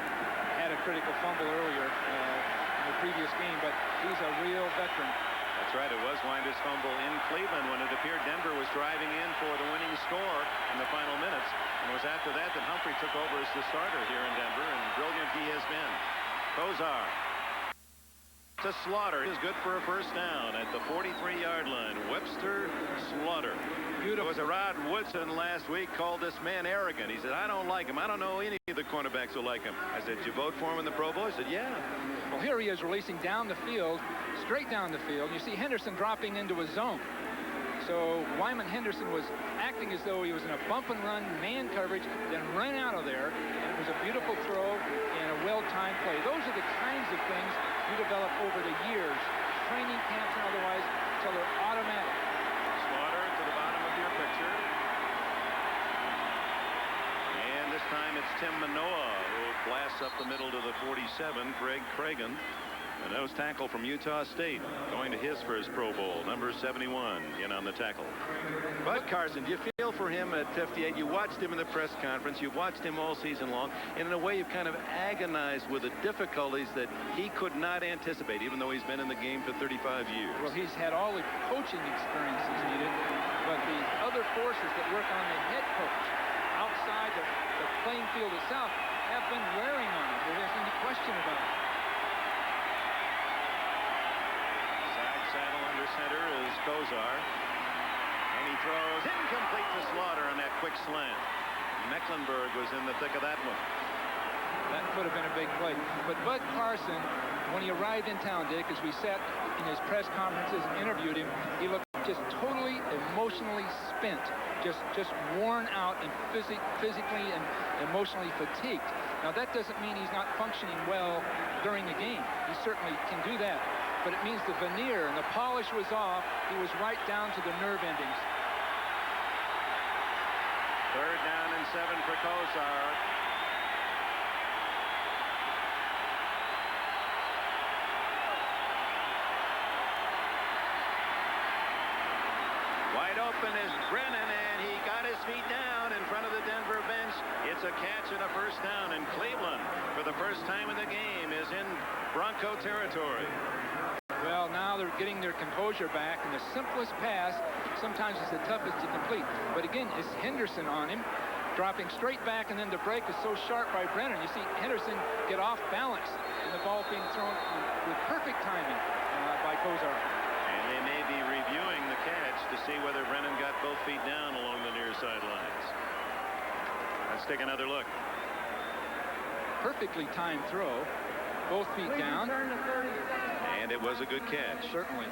had a critical fumble earlier in the previous game, but he's a real veteran. A That's right. It was Winder's fumble in Cleveland when it appeared Denver was driving in for the winning score in the final minutes. And it was after that that Humphrey took over as the starter here in Denver, and brilliant he has been. Kozar to Slaughter is good for a first down at the 43-yard line. Webster Slaughter. Beautiful. It was a Rod Woodson last week called this man arrogant. He said, I don't like him. I don't know any of the cornerbacks who like him. I said, did you vote for him in the Pro Bowl? He said, yeah. Well, here he is releasing down the field, straight down the field. You see Henderson dropping into a zone. So Wyman Henderson was acting as though he was in a bump and run man coverage, then ran out of there. And it was a beautiful throw and a well-timed play. Those are the kinds of things you develop over the years, training camps and otherwise, until they're automatic. Slaughter to the bottom of your picture. And this time it's Tim Manoa who blasts up the middle to the 47. Greg Cragen, a nose tackle from Utah State, going to his first Pro Bowl, number 71, in on the tackle. Bud Carson, do you feel for him at 58? You watched him in the press conference. You've watched him all season long. And in a way, you've kind of agonized with the difficulties that he could not anticipate, even though he's been in the game for 35 years. Well, he's had all the coaching experiences needed, but the other forces that work on the head coach outside the playing field itself have been wearing on him. There's any question about it. Saddle under center is Kozar, and he throws incomplete to Slaughter on that quick slant. Mecklenburg was in the thick of that one. That could have been a big play. But Bud Carson, when he arrived in town, Dick, as we sat in his press conferences and interviewed him, he looked just totally emotionally spent, just worn out and physically and emotionally fatigued. Now that doesn't mean he's not functioning well during the game. He certainly can do that. But it means the veneer and the polish was off. He was right down to the nerve endings. 3rd down and 7 for Kozar. Wide open is Brennan, and he got his feet down in front of the Denver bench. It's a catch and a first down, and Cleveland, for the first time in the game, is in Bronco territory. Well, now they're getting their composure back, and the simplest pass sometimes is the toughest to complete. But again, it's Henderson on him, dropping straight back, and then the break is so sharp by Brennan. You see Henderson get off balance, and the ball being thrown with perfect timing by Kozar. And they may be reviewing the catch to see whether Brennan got both feet down along the near sidelines. Let's take another look. Perfectly timed throw, both feet down. And it was a good catch. Certainly.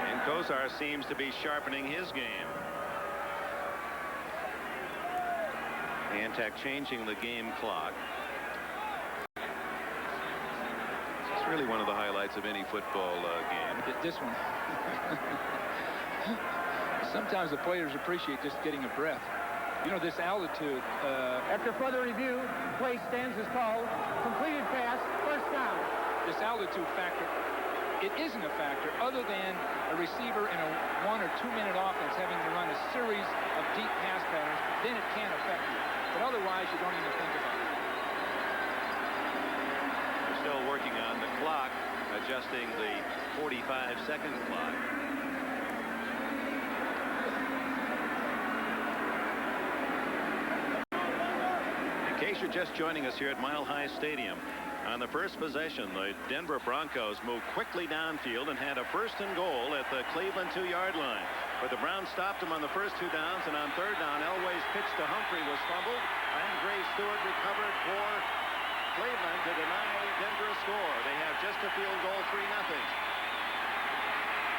And Kozar seems to be sharpening his game. Antac changing the game clock. It's really one of the highlights of any football game. This one. Sometimes the players appreciate just getting a breath. You know, this altitude. After further review, play stands as called. Completed pass, first down. This altitude factor, it isn't a factor other than a receiver in a 1 or 2 minute offense having to run a series of deep pass patterns. Then it can affect you. But otherwise, you don't even think about it. We're still working on the clock, adjusting the 45-second clock. In case you're just joining us here at Mile High Stadium, on the first possession, the Denver Broncos moved quickly downfield and had a 1st and goal at the Cleveland 2-yard line. But the Browns stopped them on the first 2 downs, and on 3rd down, Elway's pitch to Humphrey was fumbled, and Gray Stewart recovered for Cleveland to deny Denver a score. They have just a field goal, 3-0.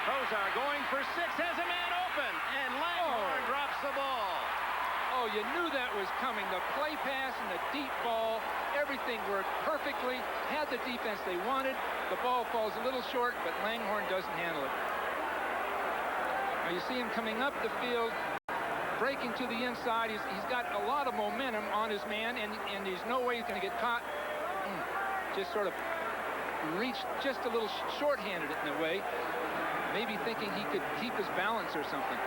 Kozar going for 6, has a man open, and Langhorne drops the ball. Oh, you knew that was coming. The play pass and the deep ball, everything worked perfectly. Had the defense they wanted. The ball falls a little short, but Langhorne doesn't handle it. Now you see him coming up the field, breaking to the inside. He's got a lot of momentum on his man, and there's no way he's going to get caught. Just sort of reached just a little short-handed in a way, maybe thinking he could keep his balance or something.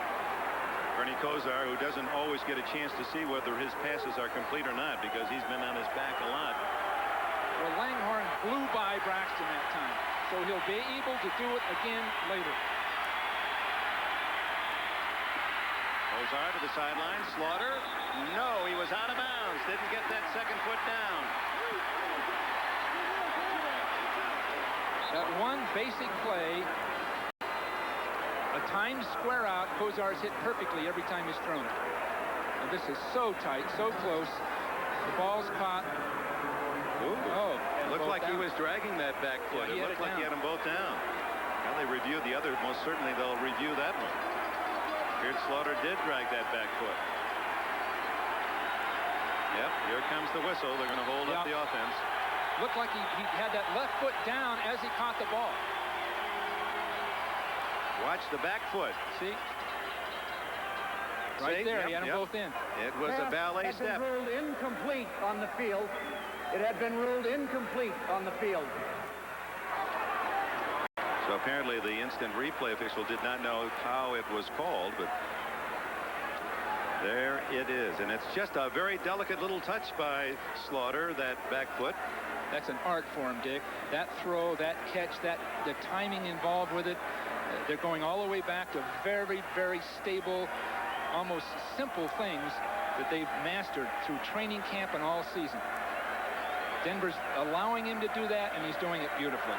Bernie Kozar, who doesn't always get a chance to see whether his passes are complete or not because he's been on his back a lot. Well, Langhorne blew by Braxton that time. so he'll be able to do it again later. Ozar to the sideline. Slaughter. No, he was out of bounds. Didn't get that second foot down. That one basic play, a timed square out, Kozar's hit perfectly every time he's thrown it. And this is so tight, so close. The ball's caught. Ooh. Oh, looked like he was dragging that back foot. Yeah, it looked like he had them both down. Now they reviewed the other. Most certainly they'll review that one. Here Slaughter did drag that back foot. Yep, here comes the whistle. They're going to hold up the offense. Looked like he had that left foot down as he caught the ball. Watch the back foot. See? Right there, he had them both in. It was a ballet step. It had been ruled incomplete on the field. It had been ruled incomplete on the field. So apparently the instant replay official did not know how it was called, but there it is. And it's just a very delicate little touch by Slaughter, that back foot. That's an art for him, Dick. That throw, that catch, the timing involved with it. They're going all the way back to very, very stable, almost simple things that they've mastered through training camp and all season. Denver's allowing him to do that, and he's doing it beautifully.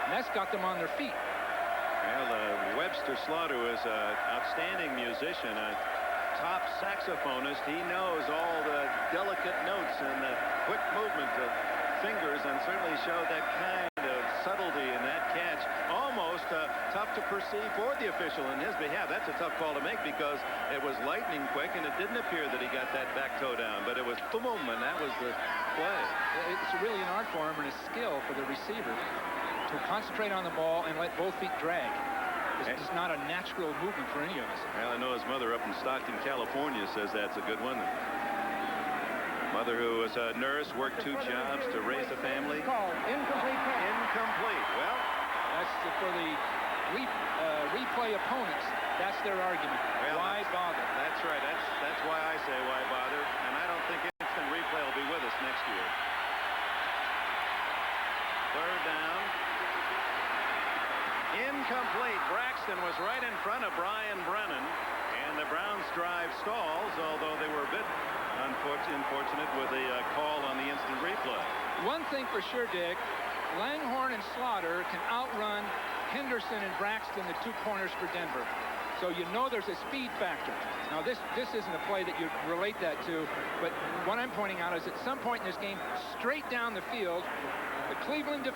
And that's got them on their feet. Well, Webster Slaughter is an outstanding musician, a top saxophonist. He knows all the delicate notes and the quick movement of fingers, and certainly showed that kind of subtlety in that catch. Almost tough to perceive for the official in his behalf. That's a tough call to make because it was lightning quick, and it didn't appear that he got that back toe down, but it was boom, and that was the play. It's really an art form and a skill for the receiver to concentrate on the ball and let both feet drag. It's just not a natural movement for any of us. Well, I know his mother up in Stockton, California says that's a good one. Mother, who was a nurse, worked 2 jobs to raise a family. Call incomplete pass. Incomplete. Well, that's for the replay opponents. That's their argument. Well, why bother? That's right. That's why I say why bother. And I don't think instant replay will be with us next year. Third down. Incomplete. Braxton was right in front of Brian Brennan, and the Browns' drive stalls, although they were a bit unfortunate with the call on the instant replay. One thing for sure, Dick, Langhorne and Slaughter can outrun Henderson and Braxton, the 2 corners for Denver. So you know there's a speed factor. Now this isn't a play that you relate that to, but what I'm pointing out is at some point in this game, straight down the field, the Cleveland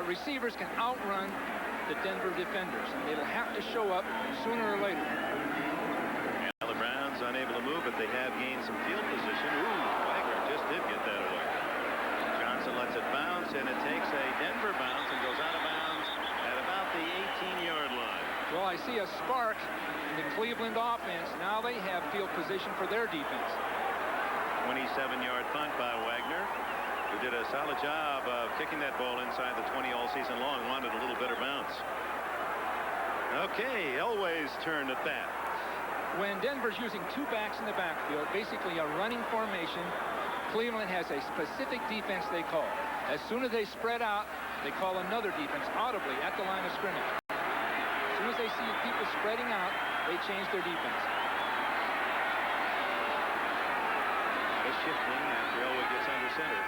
receivers can outrun the Denver defenders, and it'll have to show up sooner or later. Now the Browns unable to move, but they have gained some field position. Ooh, Wagner just did get that away. Johnson lets it bounce, and it takes a Denver bounce and goes out of bounds at about the 18-yard line. Well, I see a spark in the Cleveland offense. Now they have field position for their defense. 27-yard punt by Wagner, who did a solid job of kicking that ball inside the 20 all season long. Wanted a little better bounce. Okay, Elway's turn at that. When Denver's using 2 backs in the backfield, basically a running formation, Cleveland has a specific defense they call. As soon as they spread out, they call another defense audibly at the line of scrimmage. As soon as they see people spreading out, they change their defense. The shifting after Elway gets under center.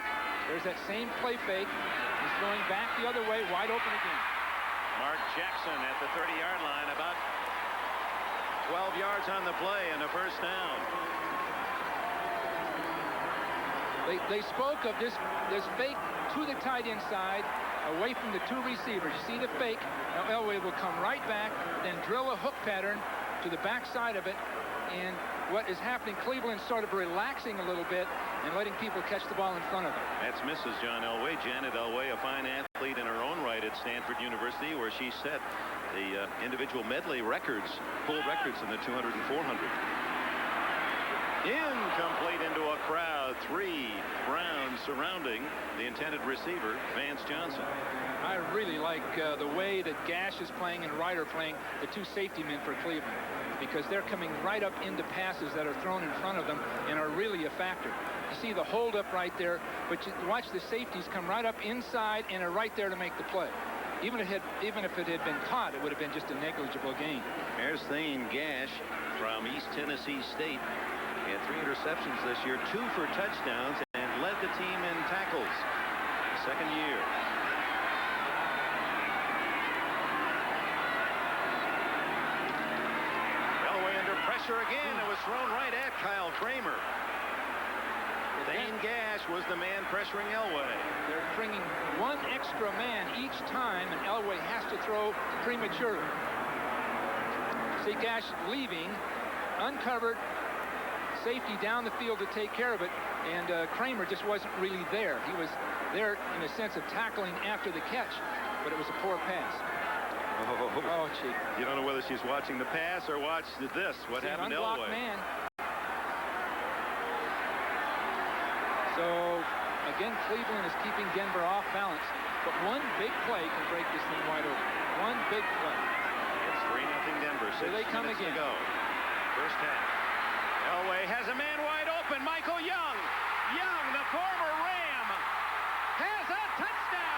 There's that same play fake. He's throwing back the other way, wide open again. Mark Jackson at the 30-yard line, about 12 yards on the play and a first down. They spoke of this fake to the tight end side, away from the 2 receivers. You see the fake. Now Elway will come right back, then drill a hook pattern to the back side of it. And what is happening, Cleveland's sort of relaxing a little bit and letting people catch the ball in front of them. That's Mrs. John Elway, Janet Elway, a fine athlete in her own right at Stanford University, where she set the individual medley records, full records in the 200 and 400. Incomplete into a crowd. 3 Browns surrounding the intended receiver, Vance Johnson. I really like the way that Gash is playing and Ryder playing, the 2 safety men for Cleveland, because they're coming right up into passes that are thrown in front of them and are really a factor. You see the hold up right there, but you watch the safeties come right up inside and are right there to make the play. Even if it had been caught, it would have been just a negligible gain. There's Thane Gash from East Tennessee State. He had 3 interceptions this year, 2 for touchdowns, and led the team in tackles. Second year. Elway under pressure again. It was thrown right at Kyle Kramer. Thane Gash was the man pressuring Elway. They're bringing one extra man each time, and Elway has to throw prematurely. See Gash leaving, uncovered, safety down the field to take care of it, and Kramer just wasn't really there. He was there in a sense of tackling after the catch, but it was a poor pass. Oh, gee. You don't know whether she's watching the pass or watch this. What happened to Elway? Man. So, again, Cleveland is keeping Denver off balance, but one big play can break this thing wide open. One big play. It's 3-0 Denver. 6 they come minutes again. to go. First half. Elway has a man wide open. Michael Young. Young, the former Ram, has a touchdown.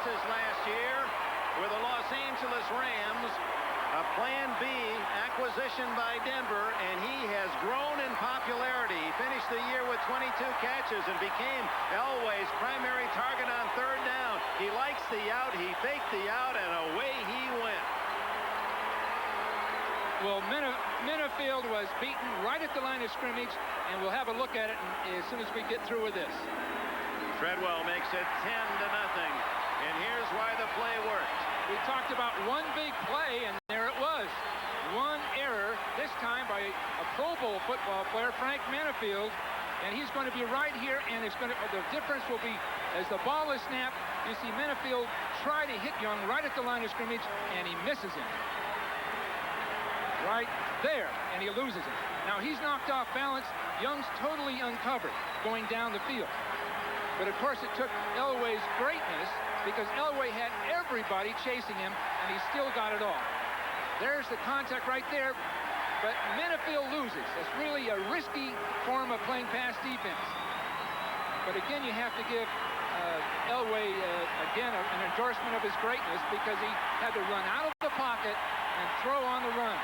Last year with the Los Angeles Rams, a Plan B acquisition by Denver, and he has grown in popularity. He finished the year with 22 catches and became Elway's primary target on 3rd down. He likes the out, he faked the out, and away he went. Well, Minifield was beaten right at the line of scrimmage, and we'll have a look at it as soon as we get through with this. Treadwell makes it 10-0. And here's why the play worked. We talked about one big play, and there it was. One error, this time by a Pro Bowl football player, Frank Minifield, and he's going to be right here, and the difference will be as the ball is snapped, you see Minifield try to hit Young right at the line of scrimmage, and he misses him. Right there, and he loses him. Now he's knocked off balance. Young's totally uncovered going down the field. But of course it took Elway's greatness, because Elway had everybody chasing him, and he still got it all. There's the contact right there, but Minifield loses. It's really a risky form of playing pass defense. But again, you have to give Elway, again, an endorsement of his greatness, because he had to run out of the pocket and throw on the run.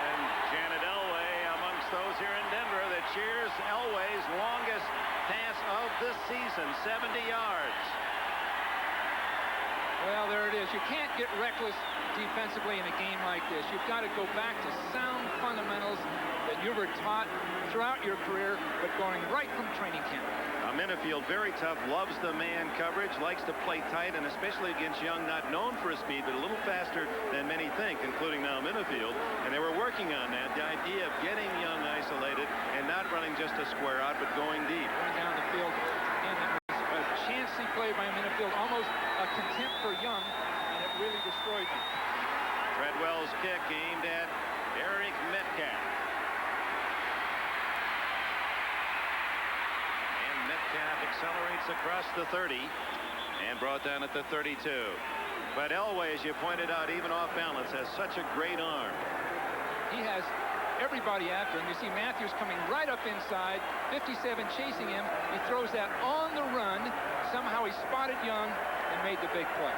And Janet Elway amongst those here in Denver that cheers Elway's longest pass of this season, 70 yards. Well, there it is. You can't get reckless defensively in a game like this. You've got to go back to sound fundamentals that you were taught throughout your career, but going right from training camp. Minifield, very tough, loves the man coverage, likes to play tight, and especially against Young, not known for his speed, but a little faster than many think, including now Minifield. And they were working on that, the idea of getting Young isolated and not running just a square out, but going deep. Going down the field, and it was a chancy play by Minifield, almost a contempt for Young, and it really destroyed him. Treadwell's kick aimed at Eric Metcalf. Metcalf accelerates across the 30 and brought down at the 32. But Elway, as you pointed out, even off balance, has such a great arm. He has everybody after him. You see Matthews coming right up inside, 57 chasing him. He throws that on the run. Somehow he spotted Young and made the big play.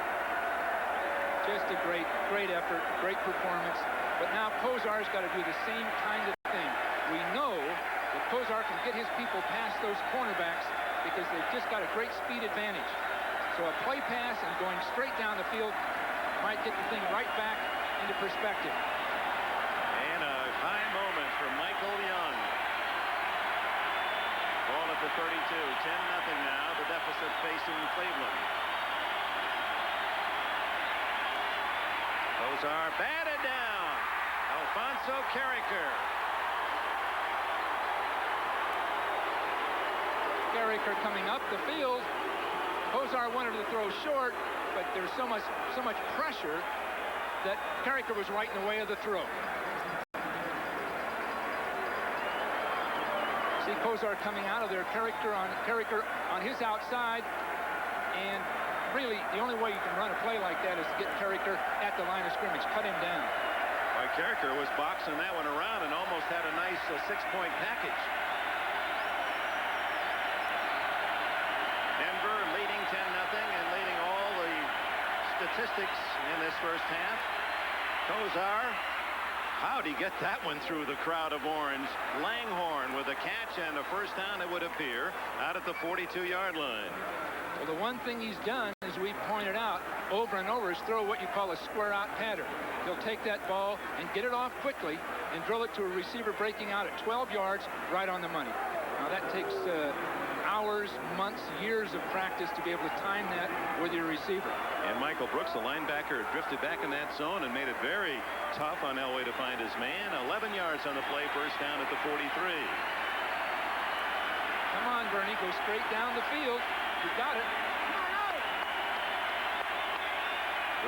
Just a great effort, great performance. But now Kozar's got to do the same kind of thing. We know that Kozar can get his people past those cornerbacks because they've just got a great speed advantage. So a play pass and going straight down the field might get the thing right back into perspective. And a high moment for Michael Young. Ball at the 32, 10-0 now, the deficit facing Cleveland. Kozar batted down. Alfonso Carricker. Carricker coming up the field. Kozar wanted to throw short, but there's so much pressure that Carricker was right in the way of the throw. See Kozar coming out of there, Carricker on his outside, and really the only way you can run a play like that is to get Carricker at the line of scrimmage, cut him down. Well, Carricker was boxing that one around and almost had a nice 6-point package. Denver leading 10-0 and leading all the statistics in this first half. Kozar, how'd he get that one through the crowd of orange? Langhorne with a catch and a first down, it would appear, out at the 42-yard line. Well, the one thing he's done, as we pointed out over and over, is throw what you call a square out pattern. He'll take that ball and get it off quickly and drill it to a receiver breaking out at 12 yards right on the money. Now that takes hours, months, years of practice to be able to time that with your receiver. And Michael Brooks, the linebacker, drifted back in that zone and made it very tough on Elway to find his man. 11 yards on the play, first down at the 43. Come on, Bernie, go straight down the field. You got it.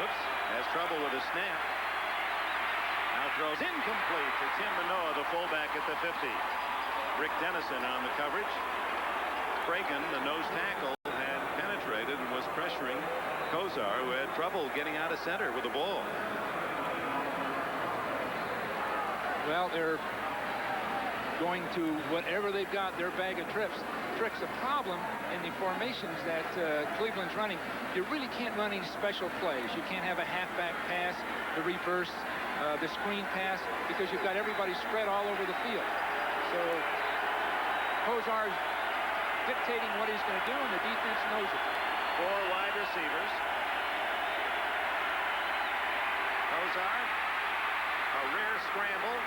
Whoops, has trouble with a snap. Now throws incomplete to Tim Manoa, the fullback at the 50. Rick Dennison on the coverage. Spragan, the nose tackle, had penetrated and was pressuring Kozar, who had trouble getting out of center with the ball. Well, they're going to whatever they've got, their bag of tricks. The problem in the formations that Cleveland's running, you really can't run any special plays. You can't have a halfback pass, the reverse, the screen pass, because you've got everybody spread all over the field. So Kozar's dictating what he's going to do, and the defense knows it. 4 wide receivers. Kozar, a rear scramble,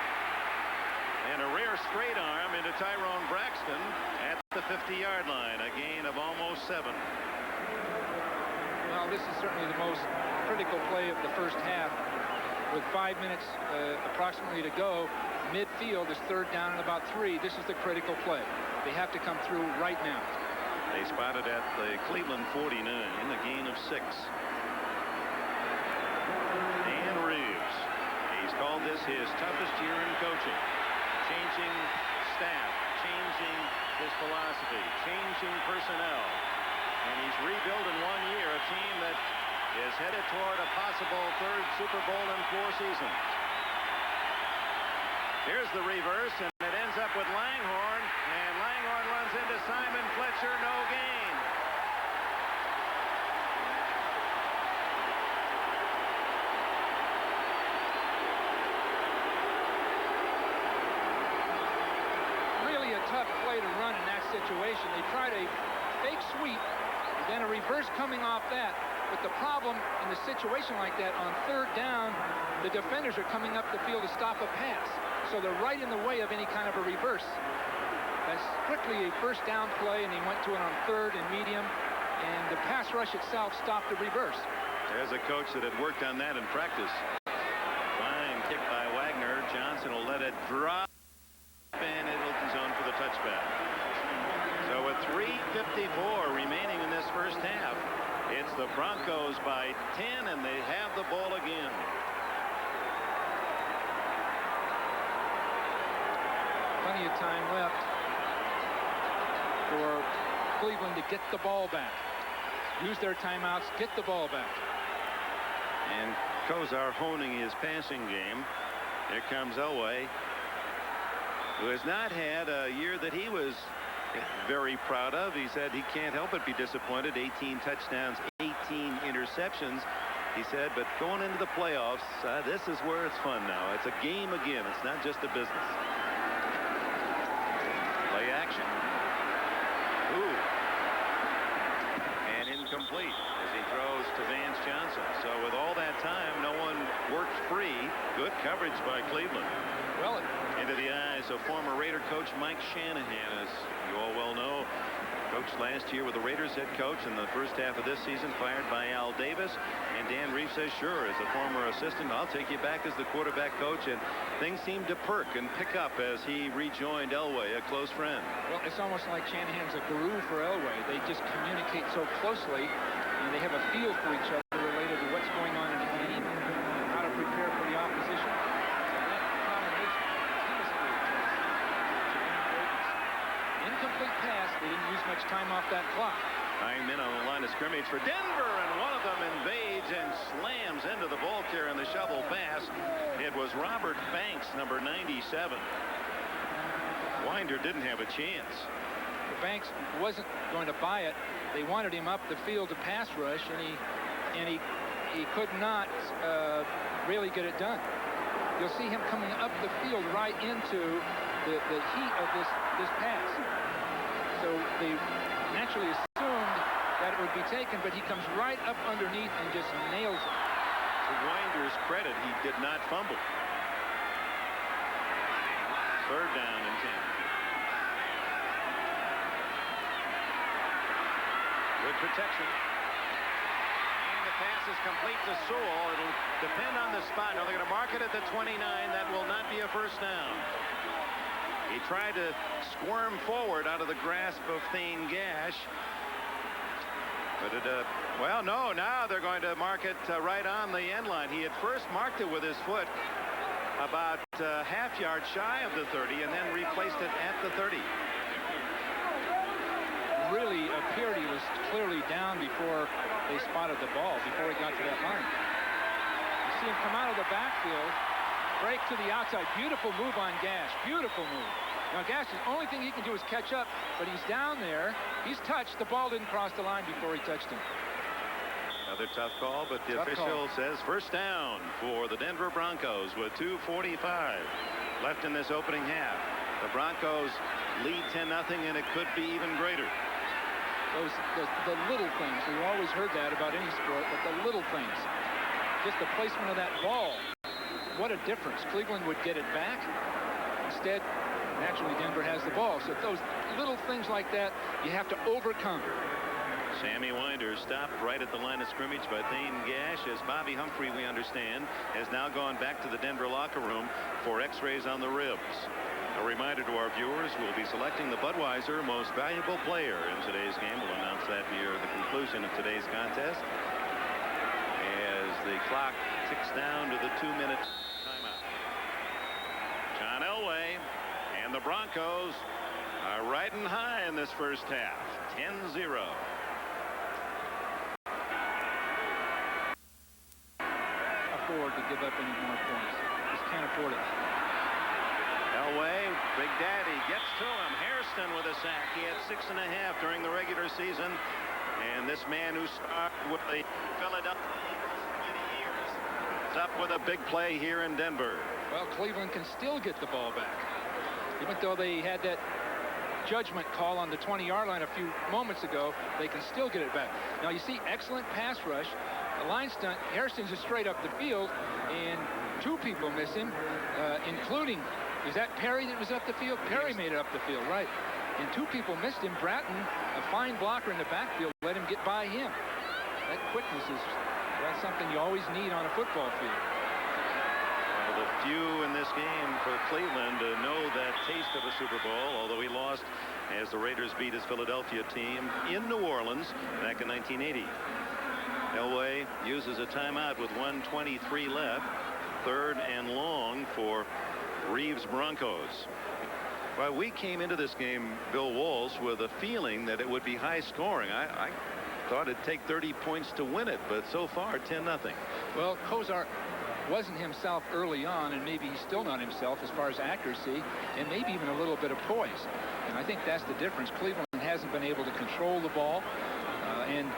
and a rear straight arm into Tyrone Braxton at the 50-yard line, a gain of almost 7. Well, this is certainly the most critical play of the first half. With 5 minutes approximately to go, midfield is third down and about 3. This is the critical play. They have to come through right now. They spotted at the Cleveland 49, a gain of 6. Dan Reeves, he's called this his toughest year in coaching. Changing staff, changing his philosophy, changing personnel. And he's rebuilt in 1 year a team that is headed toward a possible 3rd Super Bowl in 4 seasons. Here's the reverse, and it ends up with Langhorne, and Langhorne runs into Simon Fletcher, no gain. Really a tough play to run in that situation. They tried a fake sweep, then a reverse coming off that. But the problem in a situation like that, on 3rd down, the defenders are coming up the field to stop a pass. So they're right in the way of any kind of a reverse. That's strictly a first down play, and he went to it on 3rd and medium, and the pass rush itself stopped the reverse. There's a coach that had worked on that in practice. Fine kick by Wagner. Johnson will let it drop, and it'll be zone for the touchback. So with 3:54 remaining in this first half, it's the Broncos by 10, and they have the ball again. Plenty of time left for Cleveland to get the ball back. Use their timeouts, get the ball back. And Kozar honing his passing game. Here comes Elway, who has not had a year that he was very proud of. He said he can't help but be disappointed. 18 touchdowns, 18 interceptions. He said, but going into the playoffs, this is where it's fun now. It's a game again. It's not just a business. Play action. Ooh. And incomplete as he throws to Vance Johnson. So with all that time, no one worked free. Good coverage by Cleveland. Well, into the eyes of former Raider coach Mike Shanahan, as you all well know. Coached last year with the Raiders head coach in the first half of this season, fired by Al Davis. And Dan Reeves says, sure, as a former assistant, I'll take you back as the quarterback coach. And things seemed to perk and pick up as he rejoined Elway, a close friend. Well, it's almost like Shanahan's a guru for Elway. They just communicate so closely, and they have a feel for each other related to what's going on in the game, how to scrimmage for Denver, and one of them invades and slams into the ball carrier in the shovel pass. It was Robert Banks, number 97. Winder didn't have a chance. Banks wasn't going to buy it. They wanted him up the field to pass rush, and he could not really get it done. You'll see him coming up the field right into the heat of this pass. So they naturally assumed that it would be taken, but he comes right up underneath and just nails it. To Winder's credit, he did not fumble. Third down and 10. Good protection. And the pass is complete to Sewell. It'll depend on the spot. Now they're going to mark it at the 29. That will not be a first down. He tried to squirm forward out of the grasp of Thane Gash. But well, no, now they're going to mark it right on the end line. He had first marked it with his foot about half yard shy of the 30 and then replaced it at the 30. Really appeared he was clearly down before they spotted the ball, before he got to that line. You see him come out of the backfield, break to the outside. Beautiful move on Gash. Beautiful move. Now Gash, the only thing he can do is catch up, but he's down there. He's touched. The ball didn't cross the line before he touched him. Another tough call, but the official says first down for the Denver Broncos with 2:45 left in this opening half. The Broncos lead 10-0, and it could be even greater. The little things. We've always heard that about any sport, but the little things. Just the placement of that ball. What a difference. Cleveland would get it back. Instead, naturally, Denver has the ball. So those little things like that, you have to overcome. Sammy Winder stopped right at the line of scrimmage by Thane Gash, as Bobby Humphrey, we understand, has now gone back to the Denver locker room for x-rays on the ribs. A reminder to our viewers, we'll be selecting the Budweiser Most Valuable Player in today's game. We'll announce that near the conclusion of today's contest as the clock ticks down to the 2-minute timeout. John Elway and the Broncos are riding high in this first half. 10-0. Afford to give up any more points. Just can't afford it. Elway, Big Daddy gets to him. Hairston with a sack. He had 6.5 during the regular season. And this man who started with the Philadelphia Eagles for many years is up with a big play here in Denver. Well, Cleveland can still get the ball back. Even though they had that judgment call on the 20-yard line a few moments ago, they can still get it back. Now, you see excellent pass rush. A line stunt. Hairston's just straight up the field, and two people miss him, including, is that Perry that was up the field? Perry made it up the field, right. And two people missed him. Bratton, a fine blocker in the backfield, let him get by him. That quickness is, well, something you always need on a football field. One of the few in this game for Cleveland to know that taste of a Super Bowl, although he lost as the Raiders beat his Philadelphia team in New Orleans back in 1980. Elway uses a timeout with 1:23 left. Third and long for Reeves Broncos. Well, we came into this game, Bill Walsh, with a feeling that it would be high scoring. I thought it'd take 30 points to win it, but so far 10-0. Well, Kozar wasn't himself early on, and maybe he's still not himself as far as accuracy, and maybe even a little bit of poise. And I think that's the difference. Cleveland hasn't been able to control the ball, and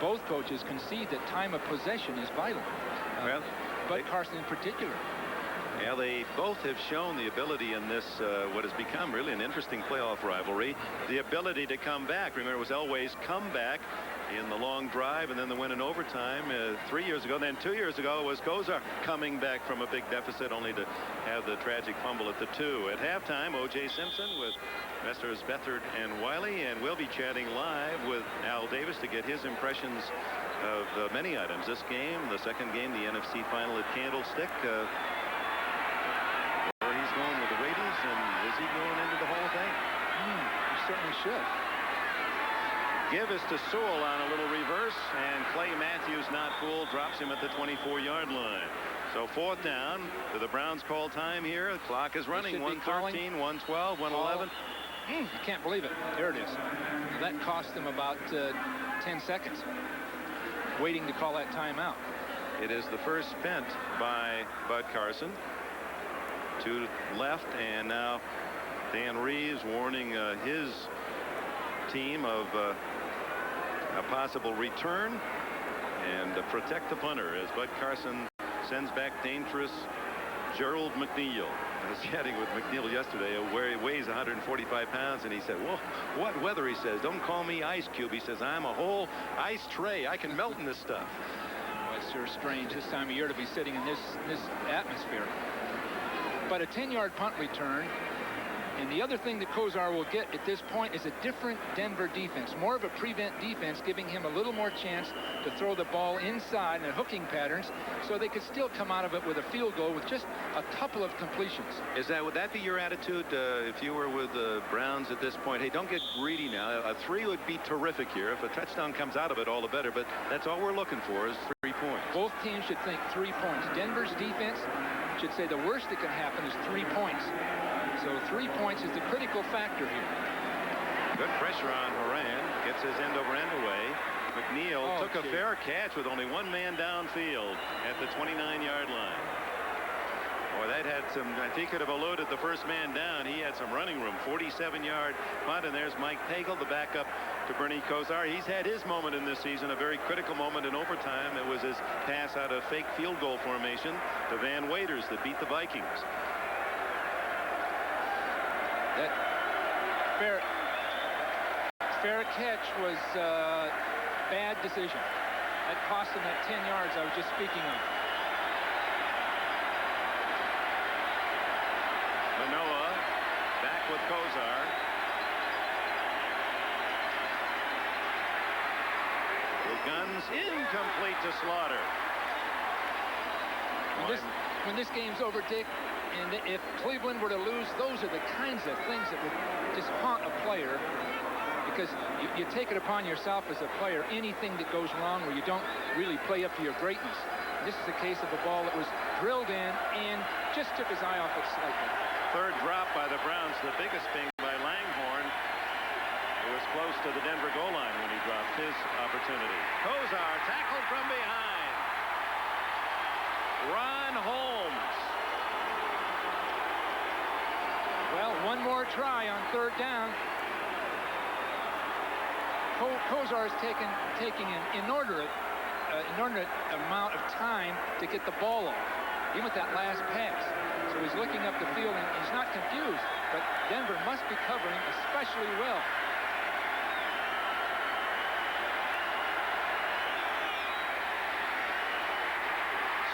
both coaches concede that time of possession is vital. Bud Carson in particular. Yeah, they both have shown the ability in this, what has become really an interesting playoff rivalry, the ability to come back. Remember, it was Elway's comeback in the long drive and then the win in overtime 3 years ago. Then 2 years ago, it was Kozar coming back from a big deficit only to have the tragic fumble at the 2. At halftime, O.J. Simpson with Messrs. Beathard and Wiley, and we'll be chatting live with Al Davis to get his impressions of many items. This game, the second game, the NFC final at Candlestick. Where he's going with the Raiders, and is he going into the Hall of Fame? He certainly should. Give us to Sewell on a little reverse, and Clay Matthews, not fooled, drops him at the 24-yard line. So fourth down. Do the Browns call time here? The clock is running. 1:13, 1:12, 1:11. You can't believe it. There it is. That cost them about 10 seconds waiting to call that timeout. It is the first spent by Bud Carson. 2 left, and now Dan Reeves warning his team of a possible return and protect the punter as Bud Carson sends back dangerous Gerald McNeil. I was chatting with McNeil yesterday, where he weighs 145 pounds, and he said, well, what weather? He says, don't call me Ice Cube. He says, I'm a whole ice tray. I can melt in this stuff. Well, it's sure strange this time of year to be sitting in this atmosphere. But a 10-yard punt return. And the other thing that Kozar will get at this point is a different Denver defense, more of a prevent defense, giving him a little more chance to throw the ball inside in hooking patterns so they could still come out of it with a field goal with just a couple of completions. Would that be your attitude if you were with the Browns at this point? Hey, don't get greedy now. A 3 would be terrific here. If a touchdown comes out of it, all the better. But that's all we're looking for is 3 points. Both teams should think 3 points. Denver's defense should say the worst that can happen is 3 points. So 3 points is the critical factor here. Good pressure on Horan. Gets his end over end away. McNeil took a fair catch with only 1 man downfield at the 29-yard line. Boy, that had some, if he could have eluded the first man down, he had some running room. 47-yard punt, and there's Mike Pagel, the backup to Bernie Kosar. He's had his moment in this season, a very critical moment in overtime. It was his pass out of fake field goal formation to Van Waiters that beat the Vikings. That fair catch was a bad decision. That cost him that 10 yards I was just speaking of. Manoa back with Kozar. The guns incomplete to Slaughter. When this game's over, Dick, and if Cleveland were to lose, those are the kinds of things that would just haunt a player, because you take it upon yourself as a player, anything that goes wrong where you don't really play up to your greatness. This is a case of a ball that was drilled in and just took his eye off it slightly. Third drop by the Browns, the biggest being by Langhorne. It was close to the Denver goal line when he dropped his opportunity. Kozar tackled from behind. Ron Holmes. Well, one more try on 3rd down. Kozar is taking an inordinate amount of time to get the ball off, even with that last pass. So he's looking up the field, and he's not confused, but Denver must be covering especially well.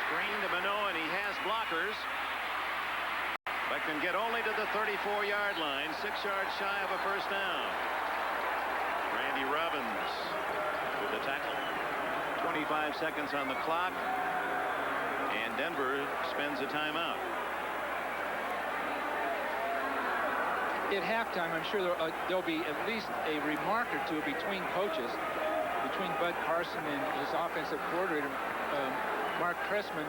Screen to Manoa, and he has blockers, but can get only to the 34-yard line, 6 yards shy of a first down. Randy Robbins with the tackle. 25 seconds on the clock, and Denver spends a timeout. At halftime, I'm sure there'll be at least a remark or two between coaches, between Bud Carson and his offensive coordinator, Mark Pressman,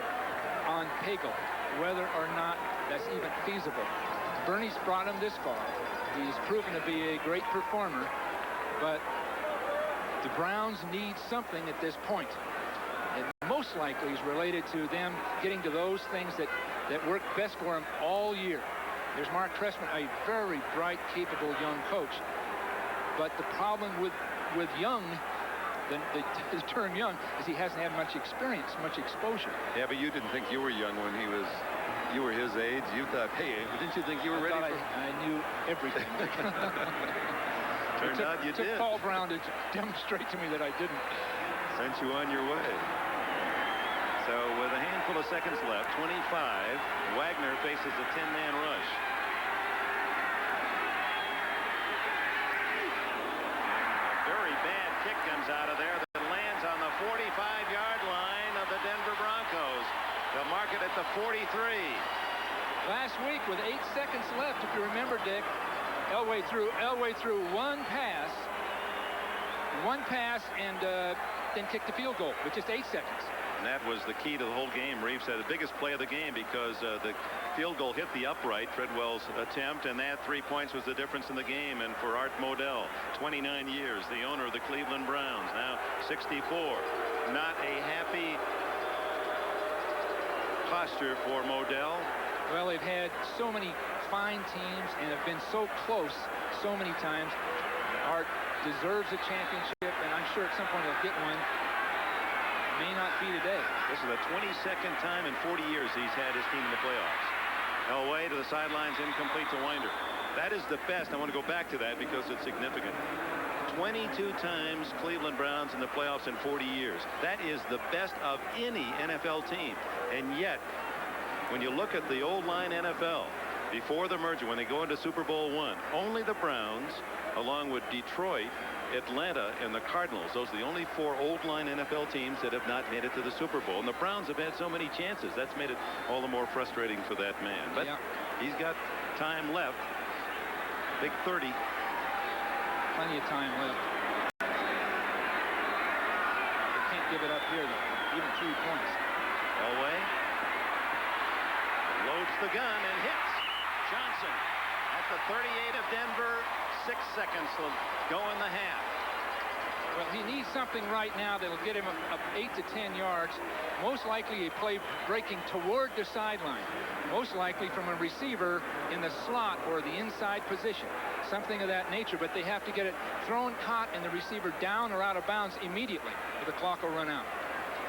on Pagel, whether or not that's even feasible. Bernie's brought him this far. He's proven to be a great performer, but the Browns need something at this point. And most likely is related to them getting to those things that work best for them all year. There's Mark Pressman, a very bright, capable young coach. But the problem with Young, the term young, is he hasn't had much experience, much exposure. Yeah, but you didn't think you were young when you were his age. You thought, hey, didn't you think you were ready? I knew everything. Turned out you did. It took Paul Brown to demonstrate to me that I didn't. Sent you on your way. So with a handful of seconds left, 25, Wagner faces a 10-man rush. A very bad kick comes out of there that lands on the 45-yard line of the Denver Broncos. They'll mark it at the 43. Last week with 8 seconds left, if you remember, Dick, Elway threw one pass and then kicked the field goal with just 8 seconds. And that was the key to the whole game. Reeves had the biggest play of the game because the field goal hit the upright, Treadwell's attempt, and that 3 points was the difference in the game. And for Art Modell, 29 years, the owner of the Cleveland Browns, now 64. Not a happy posture for Modell. Well, they've had so many fine teams and have been so close so many times. Art deserves a championship, and I'm sure at some point he'll get one. May not be today. This is the 22nd time in 40 years he's had his team in the playoffs. Elway to the sidelines, incomplete to Winder. That is the best. I want to go back to that because it's significant. 22 times Cleveland Browns in the playoffs in 40 years. That is the best of any NFL team. And yet, when you look at the old line NFL, before the merger, when they go into Super Bowl I, only the Browns, along with Detroit, Atlanta, and the Cardinals, those are the only 4 old line NFL teams that have not made it to the Super Bowl. And the Browns have had so many chances. That's made it all the more frustrating for that man. But he's got time left. Big 30. Plenty of time left. They can't give it up here, though. Even 3 points. Elway loads the gun and hits Johnson at the 38 of Denver. 6 seconds to go in the half. Well, he needs something right now that'll get him up 8 to 10 yards. Most likely a play breaking toward the sideline. Most likely from a receiver in the slot or the inside position. Something of that nature, but they have to get it thrown, caught, and the receiver down or out of bounds immediately, or the clock will run out.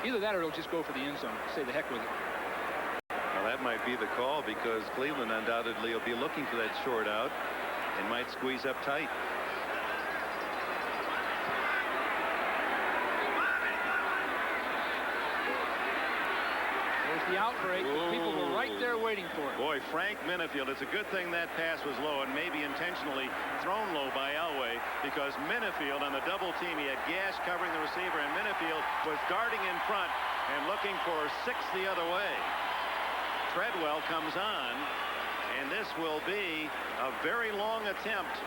Either that or he'll just go for the end zone. Say the heck with it. Well, that might be the call because Cleveland undoubtedly will be looking for that short out and might squeeze up tight. There's the outbreak. The people were right there waiting for it. Boy, Frank Minifield, it's a good thing that pass was low and maybe intentionally thrown low by Elway because Minifield on the double team, he had Gash covering the receiver and Minifield was darting in front and looking for 6 the other way. Treadwell comes on, and this will be a very long attempt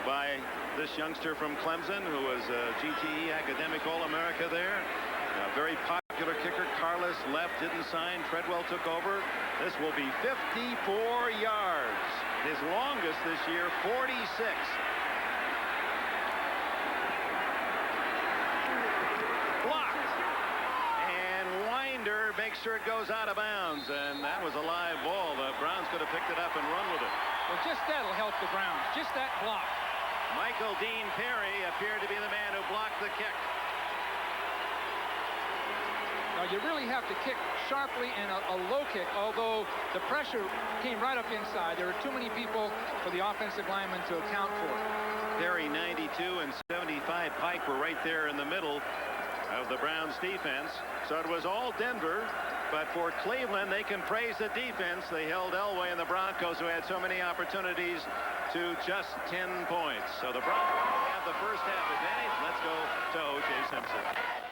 by this youngster from Clemson who was a GTE academic All-America there. A very popular kicker. Carlos left, didn't sign. Treadwell took over. This will be 54 yards. His longest this year, 46. Blocked. And Winder makes sure it goes out of bounds. And that was a live ball. The Browns could have picked it up and run with it. Well, just that'll help the Browns. Just that block. Michael Dean Perry appeared to be the man who blocked the kick. Now, you really have to kick sharply and a low kick, although the pressure came right up inside. There were too many people for the offensive lineman to account for. Perry, 92, and 75. Pike were right there in the middle of the Browns defense. So it was all Denver, but for Cleveland, they can praise the defense. They held Elway and the Broncos, who had so many opportunities, to just 10 points. So the Broncos have the first half advantage. Let's go to O.J. Simpson.